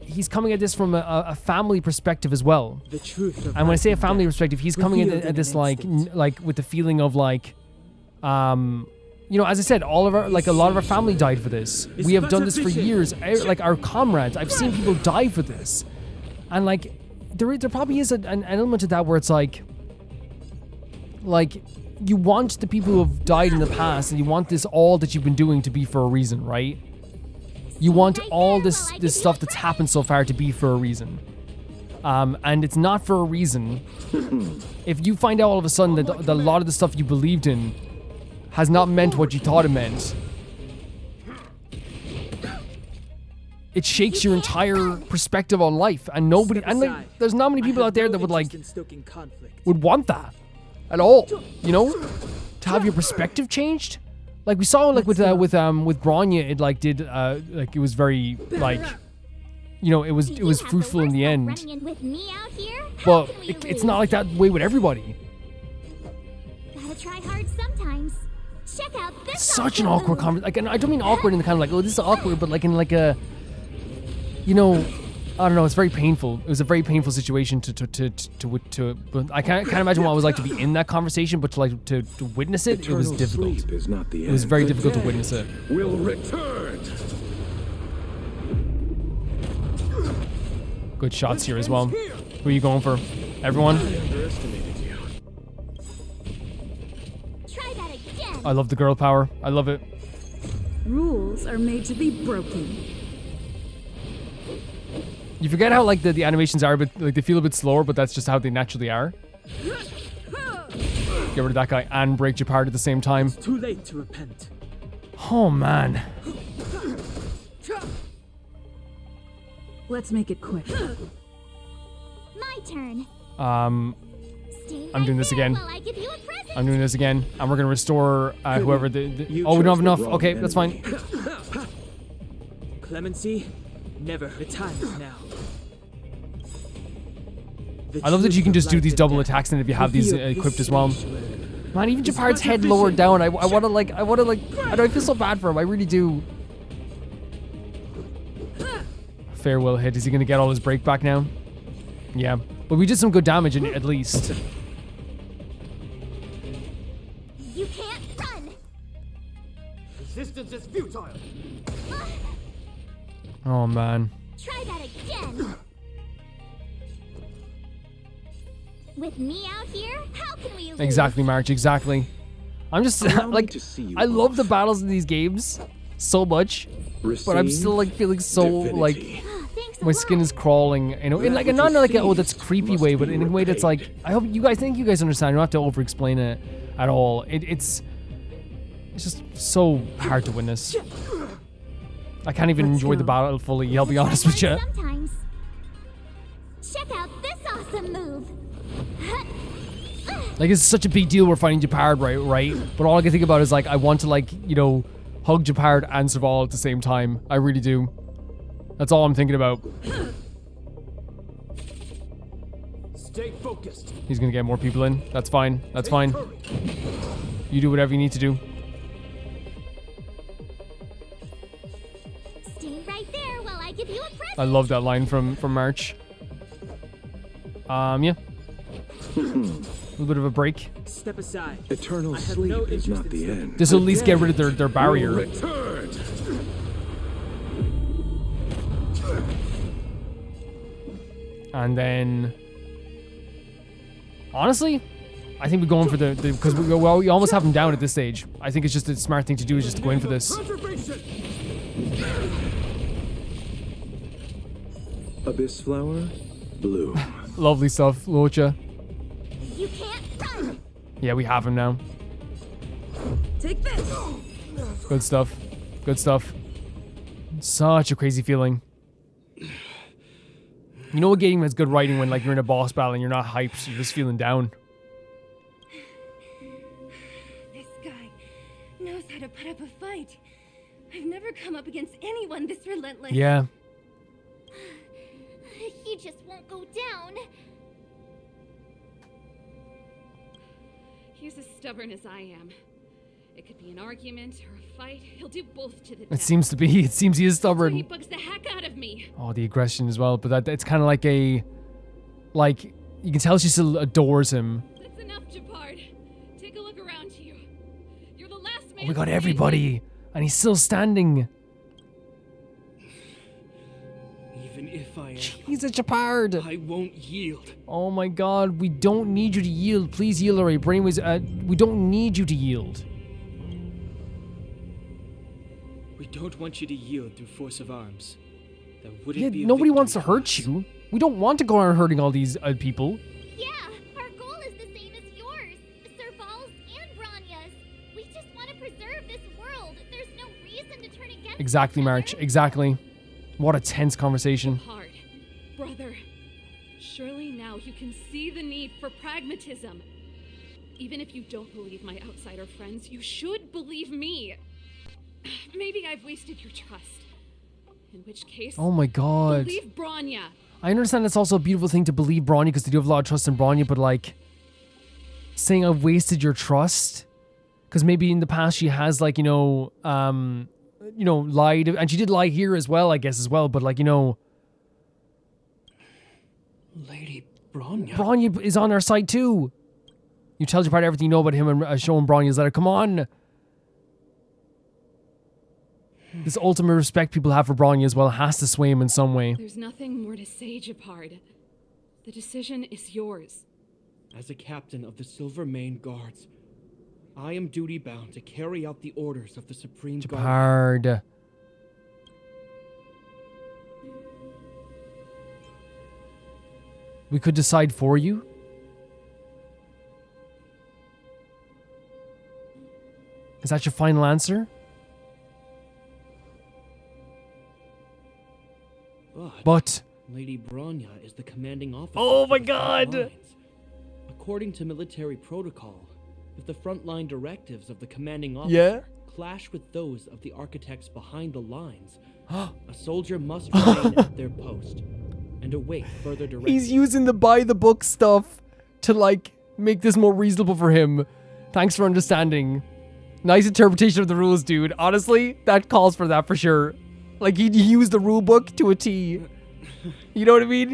He's coming at this from a family perspective as well. The truth of And when I say a life and family death, perspective, he's coming revealed at in this an instant. with the feeling of as I said, all of our a lot of our family died for this. We have done this for years. Our comrades, I've seen people die for this, and there probably is an element to that where it's you want the people who have died in the past, and you want this all that you've been doing to be for a reason, right? You want all this stuff that's happened so far to be for a reason. And it's not for a reason. If you find out all of a sudden that a lot of the stuff you believed in has not meant what you thought it meant, it shakes your entire perspective on life. And nobody, and like, there's not many people out there that would like, would want that at all, you know? To have your perspective changed? Like we saw like with Bronya, it like did like it was very like, you know, it was fruitful in the end. But it's not like that way with everybody. Gotta try hard sometimes. Check out this. Such an awkward conversation. Like, and I don't mean awkward in the kind of like, oh, this is awkward, but like in like a, you know, I don't know. It's very painful. It was a very painful situation but I can't imagine what it was like to be in that conversation, but to witness it, it was difficult. It was very difficult to witness it. Will return. Good shots here as well. Who are you going for? Everyone? Try that again. I love the girl power. I love it. Rules are made to be broken. You forget how like the animations are, but like they feel a bit slower, but that's just how they naturally are. Get rid of that guy and break Gepard at the same time. It's too late to repent. Oh man. Let's make it quick. My turn. I'm I'm doing this again. I give you a present. I'm doing this again, and we're gonna restore whoever the oh, we don't have enough. Okay, that's fine. Clemency, never. The time is now. I love that you can just do these double attacks, and if you have these equipped as well. Man, even Gepard's head lowered down. I wanna like, I know, I feel so bad for him. I really do. Farewell hit. Is he gonna get all his break back now? Yeah, but we did some good damage at least. You can't run. Resistance is futile. Oh man. Try that again. With me out here, how can we lose? Exactly, March. Exactly. I'm just like, I love the battles in these games so much, but I'm still like feeling so like my skin is crawling, you know, in like not in like a, oh, that's creepy way, but in a way that's like, I hope you guys understand. You don't have to over explain it at all. It's just so hard to witness. I can't even enjoy the battle fully, I'll be honest with you. Sometimes. Check out this awesome move. Like, it's such a big deal we're fighting Gepard, right? But all I can think about is like, I want to like, you know, hug Gepard and Serval at the same time. I really do. That's all I'm thinking about. Stay focused. He's gonna get more people in. That's fine. That's fine. You do whatever you need to do. Stay right there while I give you a present. I love that line from March. Yeah. A little bit of a break. Step aside. Eternal sleep is not the end. This will at least get rid of their barrier. Return. And then, honestly, I think we're going for the because we almost have him down at this stage. I think it's just a smart thing to do is just to go in for this. Abyss flower, bloom. Lovely stuff, Locha. You can't run. Yeah, we have him now. Take this. Good stuff. Good stuff. Such a crazy feeling. You know what game has good writing when like you're in a boss battle and you're not hyped, you're just feeling down. This guy knows how to put up a fight. I've never come up against anyone this relentless. Yeah. He just won't go down. He's as stubborn as I am. It could be an argument or a fight. He'll do both to the death. It seems to be. It seems he is He stubborn. bugs the heck out of me. Oh, the aggression as well. But that it's kind of like a, like you can tell she still adores him. That's enough, Gepard. Take a look around you. You're the last man. Oh, we got everybody, and he's still standing. Even if I Jesus, Gepard. I won't yield. Oh my god, we don't need you to yield. Please yield already. Brainwaves, we don't need you to yield. We don't want you to yield through force of arms. That wouldn't be a Nobody victory wants to for hurt us. you. We don't want to go around hurting all these people. Yeah, our goal is the same as yours, Serval's and Bronya's. We just want to preserve this world. There's no reason to turn against Exactly, each other. March. Exactly. What a tense conversation. Hard. Brother, surely now you can see the need for pragmatism. Even if you don't believe my outsider friends, you should believe me. Maybe I've wasted your trust. In which case, Oh my god. believe Bronya. I understand it's also a beautiful thing to believe Bronya because they do have a lot of trust in Bronya, but like saying I've wasted your trust because maybe in the past she has like, lied, and she did lie here as well, I guess as well, but like, Lady Bronya. Bronya is on our side too. You tell Gepard everything you know about him and show him Bronya's letter. Come on. This ultimate respect people have for Bronya as well has to sway him in some way. There's nothing more to say, Gepard. The decision is yours. As a captain of the Silvermane Guards, I am duty-bound to carry out the orders of the Supreme Guard. Gepard. We could decide for you. Is that your final answer? But Lady Bronya is the commanding officer. Oh my for the front god! lines. According to military protocol, if the frontline directives of the commanding officer clash with those of the architects behind the lines, a soldier must remain at their post and await further directives. he's using the by the book stuff to like make this more reasonable for him. Thanks for understanding. Nice interpretation of the rules, dude. Honestly, that calls for that for sure. Like, he used the rule book to a T. You know what I mean?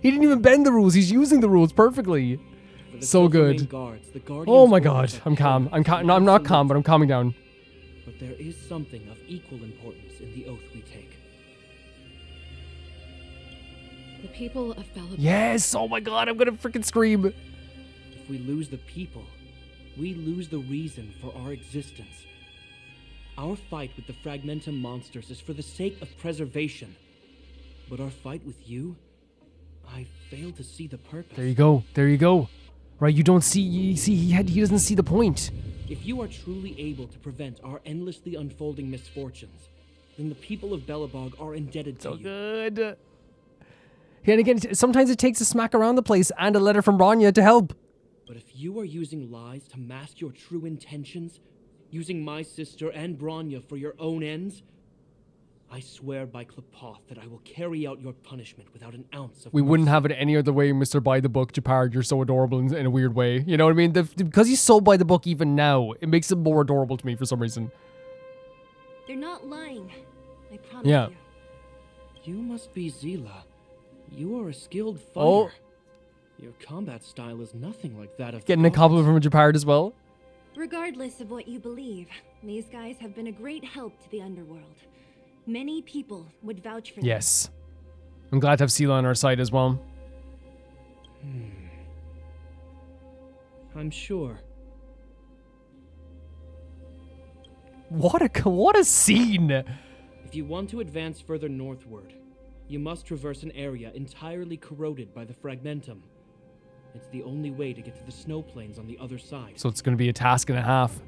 He didn't even bend the rules. He's using the rules perfectly. For the So Silvermane good. Guards, the Oh my Guardians' god. orders are I'm calm. paramount No, I'm not and calm, but I'm calming down. But there is something of equal importance in the oath we take. The people of Bella. Yes. Oh my god. I'm gonna freaking scream. If we lose the people, we lose the reason for our existence. Our fight with the Fragmentum monsters is for the sake of preservation. But our fight with you, I fail to see the purpose. There you go. There you go. Right, you don't see. You see, he doesn't see the point. If you are truly able to prevent our endlessly unfolding misfortunes, then the people of Belobog are indebted to you. Good. And again, sometimes it takes a smack around the place and a letter from Bronya to help. But if you are using lies to mask your true intentions, using my sister and Bronya for your own ends, I swear by Klapoth that I will carry out your punishment without an ounce of We wouldn't mercy. have it any other way, Mr. By the Book, Gepard. You're so adorable in a weird way. You know what I mean? Because he's so by the book even now, it makes him more adorable to me for some reason. They're not lying. I promise Yeah. you. You must be Zila. You are a skilled fighter. Oh. Your combat style is nothing like that of the Getting a gods. compliment from Gepard as well. Regardless of what you believe, these guys have been a great help to the underworld. Many people would vouch for them. Yes. I'm glad to have Sela on our side as well. I'm sure. What a scene! If you want to advance further northward, you must traverse an area entirely corroded by the Fragmentum. It's the only way to get to the snow plains on the other side. So it's going to be a task and a half.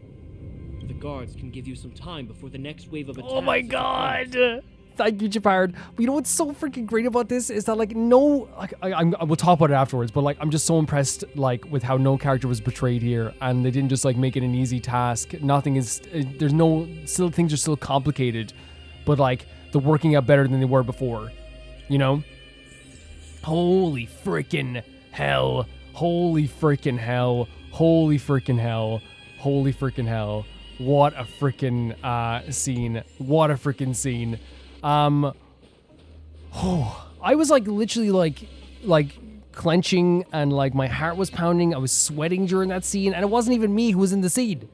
The guards can give you some time before the next wave of attacks. Oh my is upon us. god! Thank you, Gepard. But you know what's so freaking great about this is that like no, like I we'll talk about it afterwards. But like I'm just so impressed like with how no character was betrayed here, and they didn't just like make it an easy task. Nothing is there's no still things are still complicated, but like they're working out better than they were before. You know? Holy freaking hell! Holy freaking hell! Holy freaking hell! Holy freaking hell! What a freaking scene! What a freaking scene! I was like literally like clenching and like my heart was pounding. I was sweating during that scene, and it wasn't even me who was in the scene.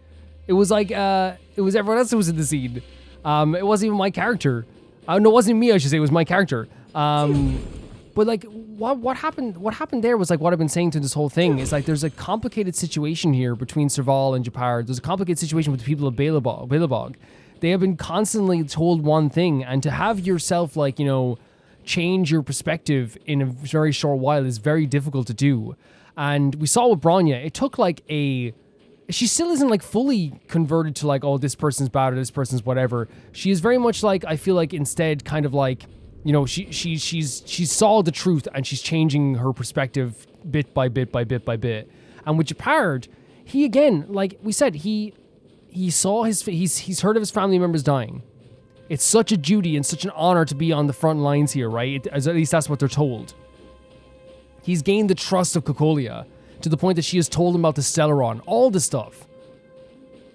It was like it was everyone else who was in the scene. It wasn't even my character. No, it wasn't me. I should say it was my character. But like, what happened? What happened there was like what I've been saying to this whole thing is like there's a complicated situation here between Serval and Gepard. There's a complicated situation with the people of Belobog. They have been constantly told one thing, and to have yourself like change your perspective in a very short while is very difficult to do. And we saw with Bronya, it took like she still isn't like fully converted to like, oh, this person's bad or this person's whatever. She is very much like, I feel like instead kind of like, she saw the truth and she's changing her perspective bit by bit by bit by bit. And with Gepard, he again, like we said, he's heard of his family members dying. It's such a duty and such an honor to be on the front lines here, right? At least that's what they're told. He's gained the trust of Cocolia to the point that she has told him about the Stellaron, all the stuff.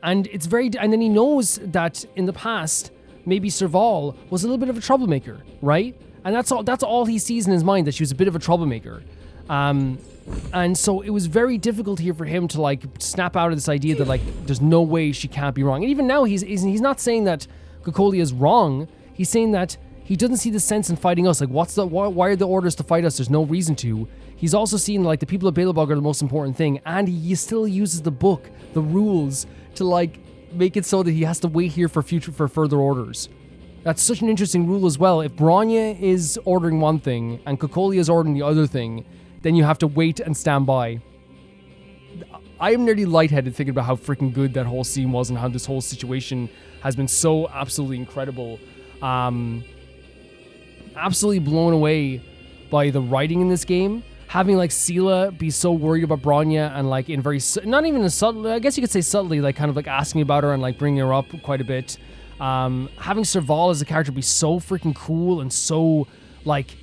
And and then he knows that in the past, maybe Serval was a little bit of a troublemaker, right? And that's all he sees in his mind, that she was a bit of a troublemaker. And so it was very difficult here for him to like snap out of this idea that like there's no way she can't be wrong. And even now he's not saying that Cocolia is wrong. He's saying that he doesn't see the sense in fighting us. Like why are the orders to fight us? There's no reason to. He's also seen like the people of Belobog are the most important thing, and he still uses the book, the rules, to like make it so that he has to wait here for further orders. That's such an interesting rule as well. If Bronya is ordering one thing and Cocolia is ordering the other thing, then you have to wait and stand by. I am nearly lightheaded thinking about how freaking good that whole scene was and how this whole situation has been so absolutely incredible. Absolutely blown away by the writing in this game. Having like Sela be so worried about Bronya and like in very, not even a subtle, I guess you could say subtly, like kind of like asking about her and like bringing her up quite a bit. Having Serval as a character be so freaking cool and so like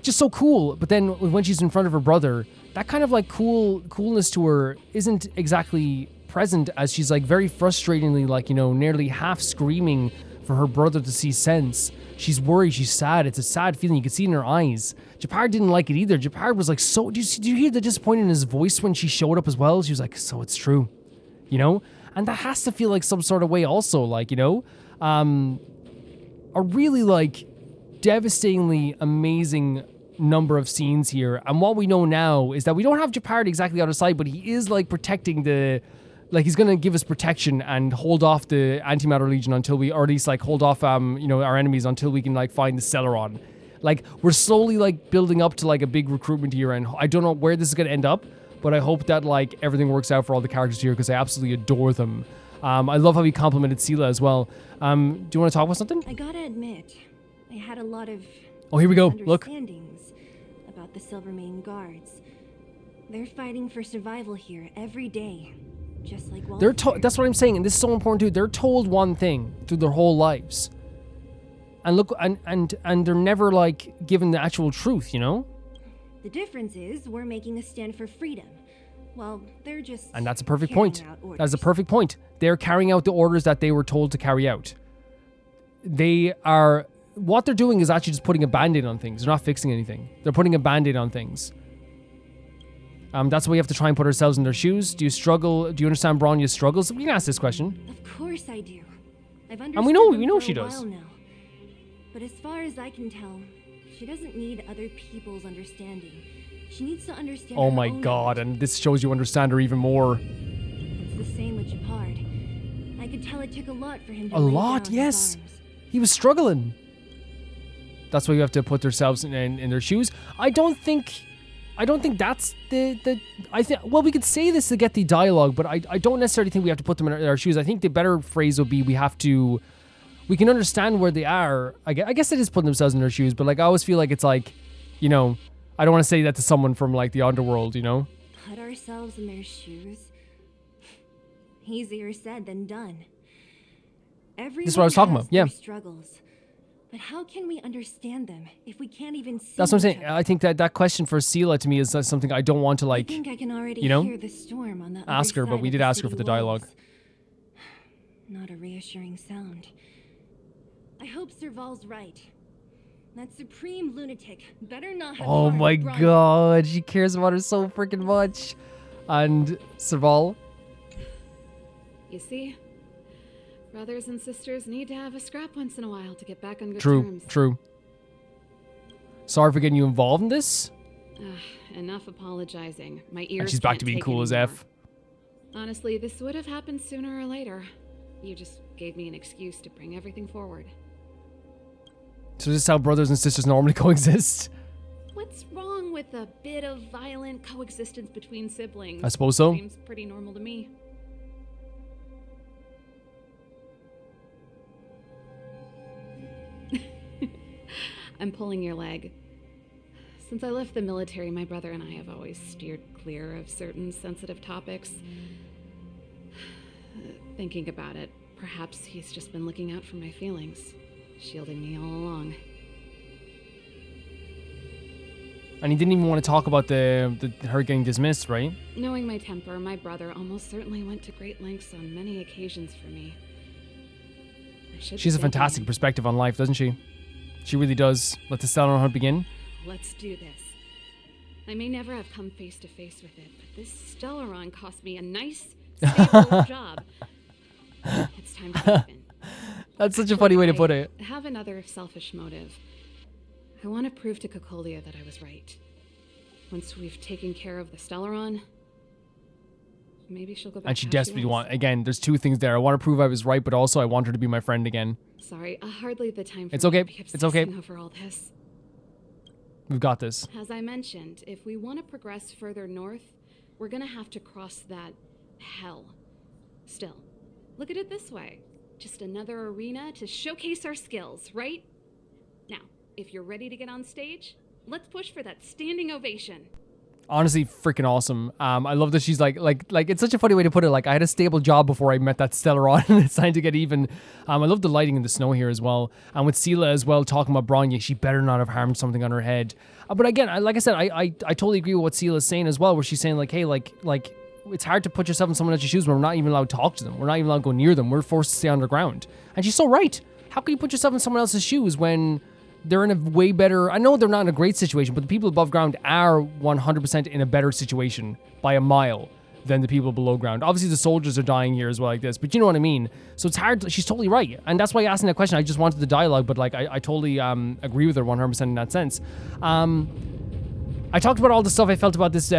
just so cool. But then when she's in front of her brother, that kind of like coolness to her isn't exactly present, as she's like very frustratingly like, nearly half screaming for her brother to see sense. She's worried, she's sad. It's a sad feeling. You can see it in her eyes. Gepard didn't like it either. Gepard was like, so, do you hear the disappointment in his voice when she showed up as well? She was like, so it's true, And that has to feel like some sort of way also, like, a really like devastatingly amazing number of scenes here. And what we know now is that we don't have Gepard exactly out of sight, but he is like protecting he's going to give us protection and hold off the Antimatter Legion until or at least like hold off, our enemies until we can like find the Stellaron. Like we're slowly like building up to like a big recruitment here, and I don't know where this is going to end up, but I hope that like everything works out for all the characters here because I absolutely adore them. I love how he complimented Sela as well. Do you want to talk about something? I gotta admit, I had a lot of here we go. Look. Misunderstandings about the Silvermane guards. They're fighting for survival here every day. Just like that's what I'm saying, and this is so important too. They're told one thing through their whole lives, and look, and they're never like given the actual truth. The difference is we're making a stand for freedom. Well, they're just and that's a perfect point. That's a perfect point. They're carrying out the orders that they were told to carry out. What they're doing is actually just putting a band-aid on things. They're not fixing anything. They're putting a band-aid on things. That's why we have to try and put ourselves in their shoes. Do you struggle? Do you understand Bronya's struggles? We can ask this question. Of course I do. I've understood and we know she does. Now. But as far as I can tell, she doesn't need other people's understanding. She needs to understand. Oh my god! And this shows you understand her even more. It's the same with Gepard. I could tell it took a lot for him to. A lot, yes. He was struggling. That's why you have to put themselves in their shoes. I don't think that's well, we could say this to get the dialogue, but I don't necessarily think we have to put them in our shoes. I think the better phrase would be we can understand where they are. I guess it is putting themselves in their shoes, but like I always feel like it's like, I don't want to say that to someone from like the underworld, Put ourselves in their shoes? Easier said than done. This is what I was talking about, yeah. Struggles. But how can we understand them if we can't even see? That's what I'm saying. I think that question for Sela to me is something I don't want to like, I think I can already hear the storm on the ask her, but we did ask her for the dialogue. Not a reassuring sound. I hope Serval's right. That supreme lunatic better not have. Oh my god, she cares about her so freaking much. And Serval. You see? Brothers and sisters need to have a scrap once in a while to get back on good terms. terms. True. Sorry for getting you involved in this. Enough apologizing. My ears And she's back can't to being take cool as anymore. F. Honestly, this would have happened sooner or later. You just gave me an excuse to bring everything forward. So this is how brothers and sisters normally coexist? What's wrong with a bit of violent coexistence between siblings? I suppose so. Seems pretty normal to me. I'm pulling your leg. Since I left the military, my brother and I have always steered clear of certain sensitive topics. Thinking about it, perhaps he's just been looking out for my feelings, shielding me all along. And he didn't even want to talk about the her getting dismissed, right? Knowing my temper, my brother almost certainly went to great lengths on many occasions for me. She has a fantastic perspective on life, doesn't she? She really does. Let the Stellaron hunt begin. Let's do this. I may never have come face to face with it, but this Stellaron cost me a nice, stable job. It's time to open. That's such a funny way to put it. I have another selfish motive. I want to prove to Cocolia that I was right. Once we've taken care of the Stellaron, maybe she'll go back. And she desperately wants. Again, there's two things there. I want to prove I was right, but also I want her to be my friend again. Sorry, hardly the time for It's okay. me to be It's okay. obsessing over all this. We've got this. As I mentioned, if we want to progress further north, we're gonna have to cross that hell. Still, look at it this way. Just another arena to showcase our skills, right? Now, if you're ready to get on stage, let's push for that standing ovation. Honestly, freaking awesome. I love that she's like, it's such a funny way to put it. Like, I had a stable job before I met that Stellaron, and it's time to get even. I love the lighting in the snow here as well. And with Sela as well, talking about Bronya, she better not have harmed something on her head. But again, like I said, I totally agree with what Sela's saying as well, where she's saying like, hey, like it's hard to put yourself in someone else's shoes when we're not even allowed to talk to them. We're not even allowed to go near them. We're forced to stay underground. And she's so right. How can you put yourself in someone else's shoes when they're in a way better... I know they're not in a great situation, but the people above ground are 100% in a better situation by a mile than the people below ground. Obviously, the soldiers are dying here as well like this, but you know what I mean? So it's hard. She's totally right. And that's why asking that question, I just wanted the dialogue, but like I totally agree with her 100% in that sense. I talked about all the stuff I felt about this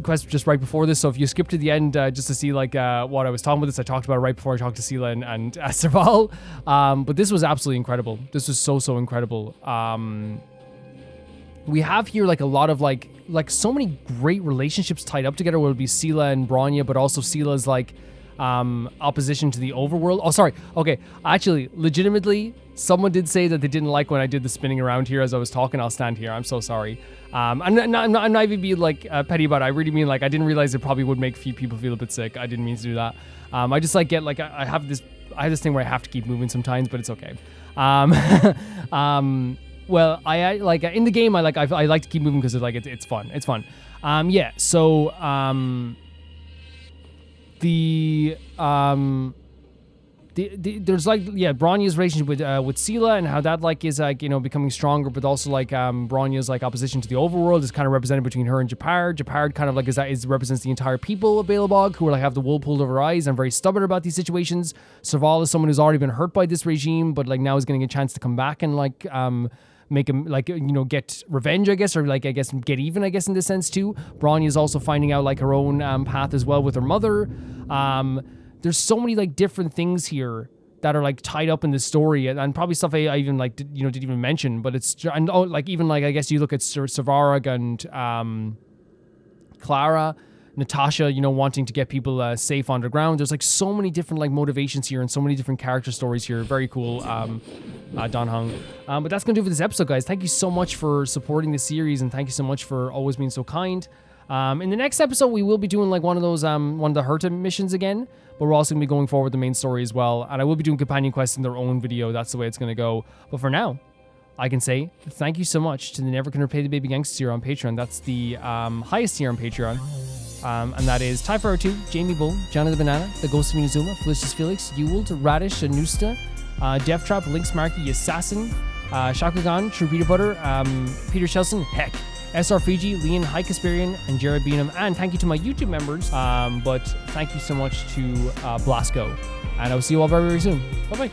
quest just right before this, so if you skip to the end just to see like what I was talking about this, I talked about it right before I talked to Sela and Serval. But this was absolutely incredible. This was so incredible. We have here like a lot of like so many great relationships tied up together, whether it be Sela and Bronya, but also Sela's like opposition to the overworld. Oh, sorry. Okay, actually, legitimately, someone did say that they didn't like when I did the spinning around here as I was talking. I'll stand here. I'm so sorry. I'm not even being like petty about it. I really mean like I didn't realize it probably would make few people feel a bit sick. I didn't mean to do that. I just like get like I have this thing where I have to keep moving sometimes, but it's okay. Well, I like in the game I like to keep moving because it's fun. It's fun. Yeah. So there's like Bronya's relationship with Sela and how that like is like becoming stronger, but also like Bronya's like opposition to the overworld is kind of represented between her and Gepard. Gepard kind of like represents the entire people of Belobog who are like have the wool pulled over their eyes and very stubborn about these situations. Serval is someone who's already been hurt by this regime, but like now is getting a chance to come back and like make him like get revenge, I guess, or like I guess get even, I guess, in this sense too. Bronya is also finding out like her own path as well with her mother. There's so many like different things here that are like tied up in this story, and probably stuff I even like didn't even mention. But it's like even like I guess you look at Savarag and Clara, Natasha, wanting to get people safe underground. There's like so many different like motivations here and so many different character stories here. Very cool, Don Hung. But that's gonna do it for this episode, guys. Thank you so much for supporting the series, and thank you so much for always being so kind. In the next episode, we will be doing like one of those one of the Herta missions again, but we're also gonna be going forward with the main story as well. And I will be doing companion quests in their own video. That's the way it's gonna go. But for now, I can say thank you so much to the Never Can Repay the Baby Gangsters tier on Patreon. That's the highest tier on Patreon. And that is Typhar02, Jamie Bull, Johnny the Banana, The Ghost of Minazuma, Felicious Felix, Ewald, Radish, Anusta, Death Trap, Lynx Marky, Assassin, Shakugan, True Peter Butter, Peter Shelson, Heck, SR Fiji, Leon, High Casparian, and Jared Beanham. And thank you to my YouTube members. But thank you so much to Blasco. And I will see you all very, very soon. Bye-bye.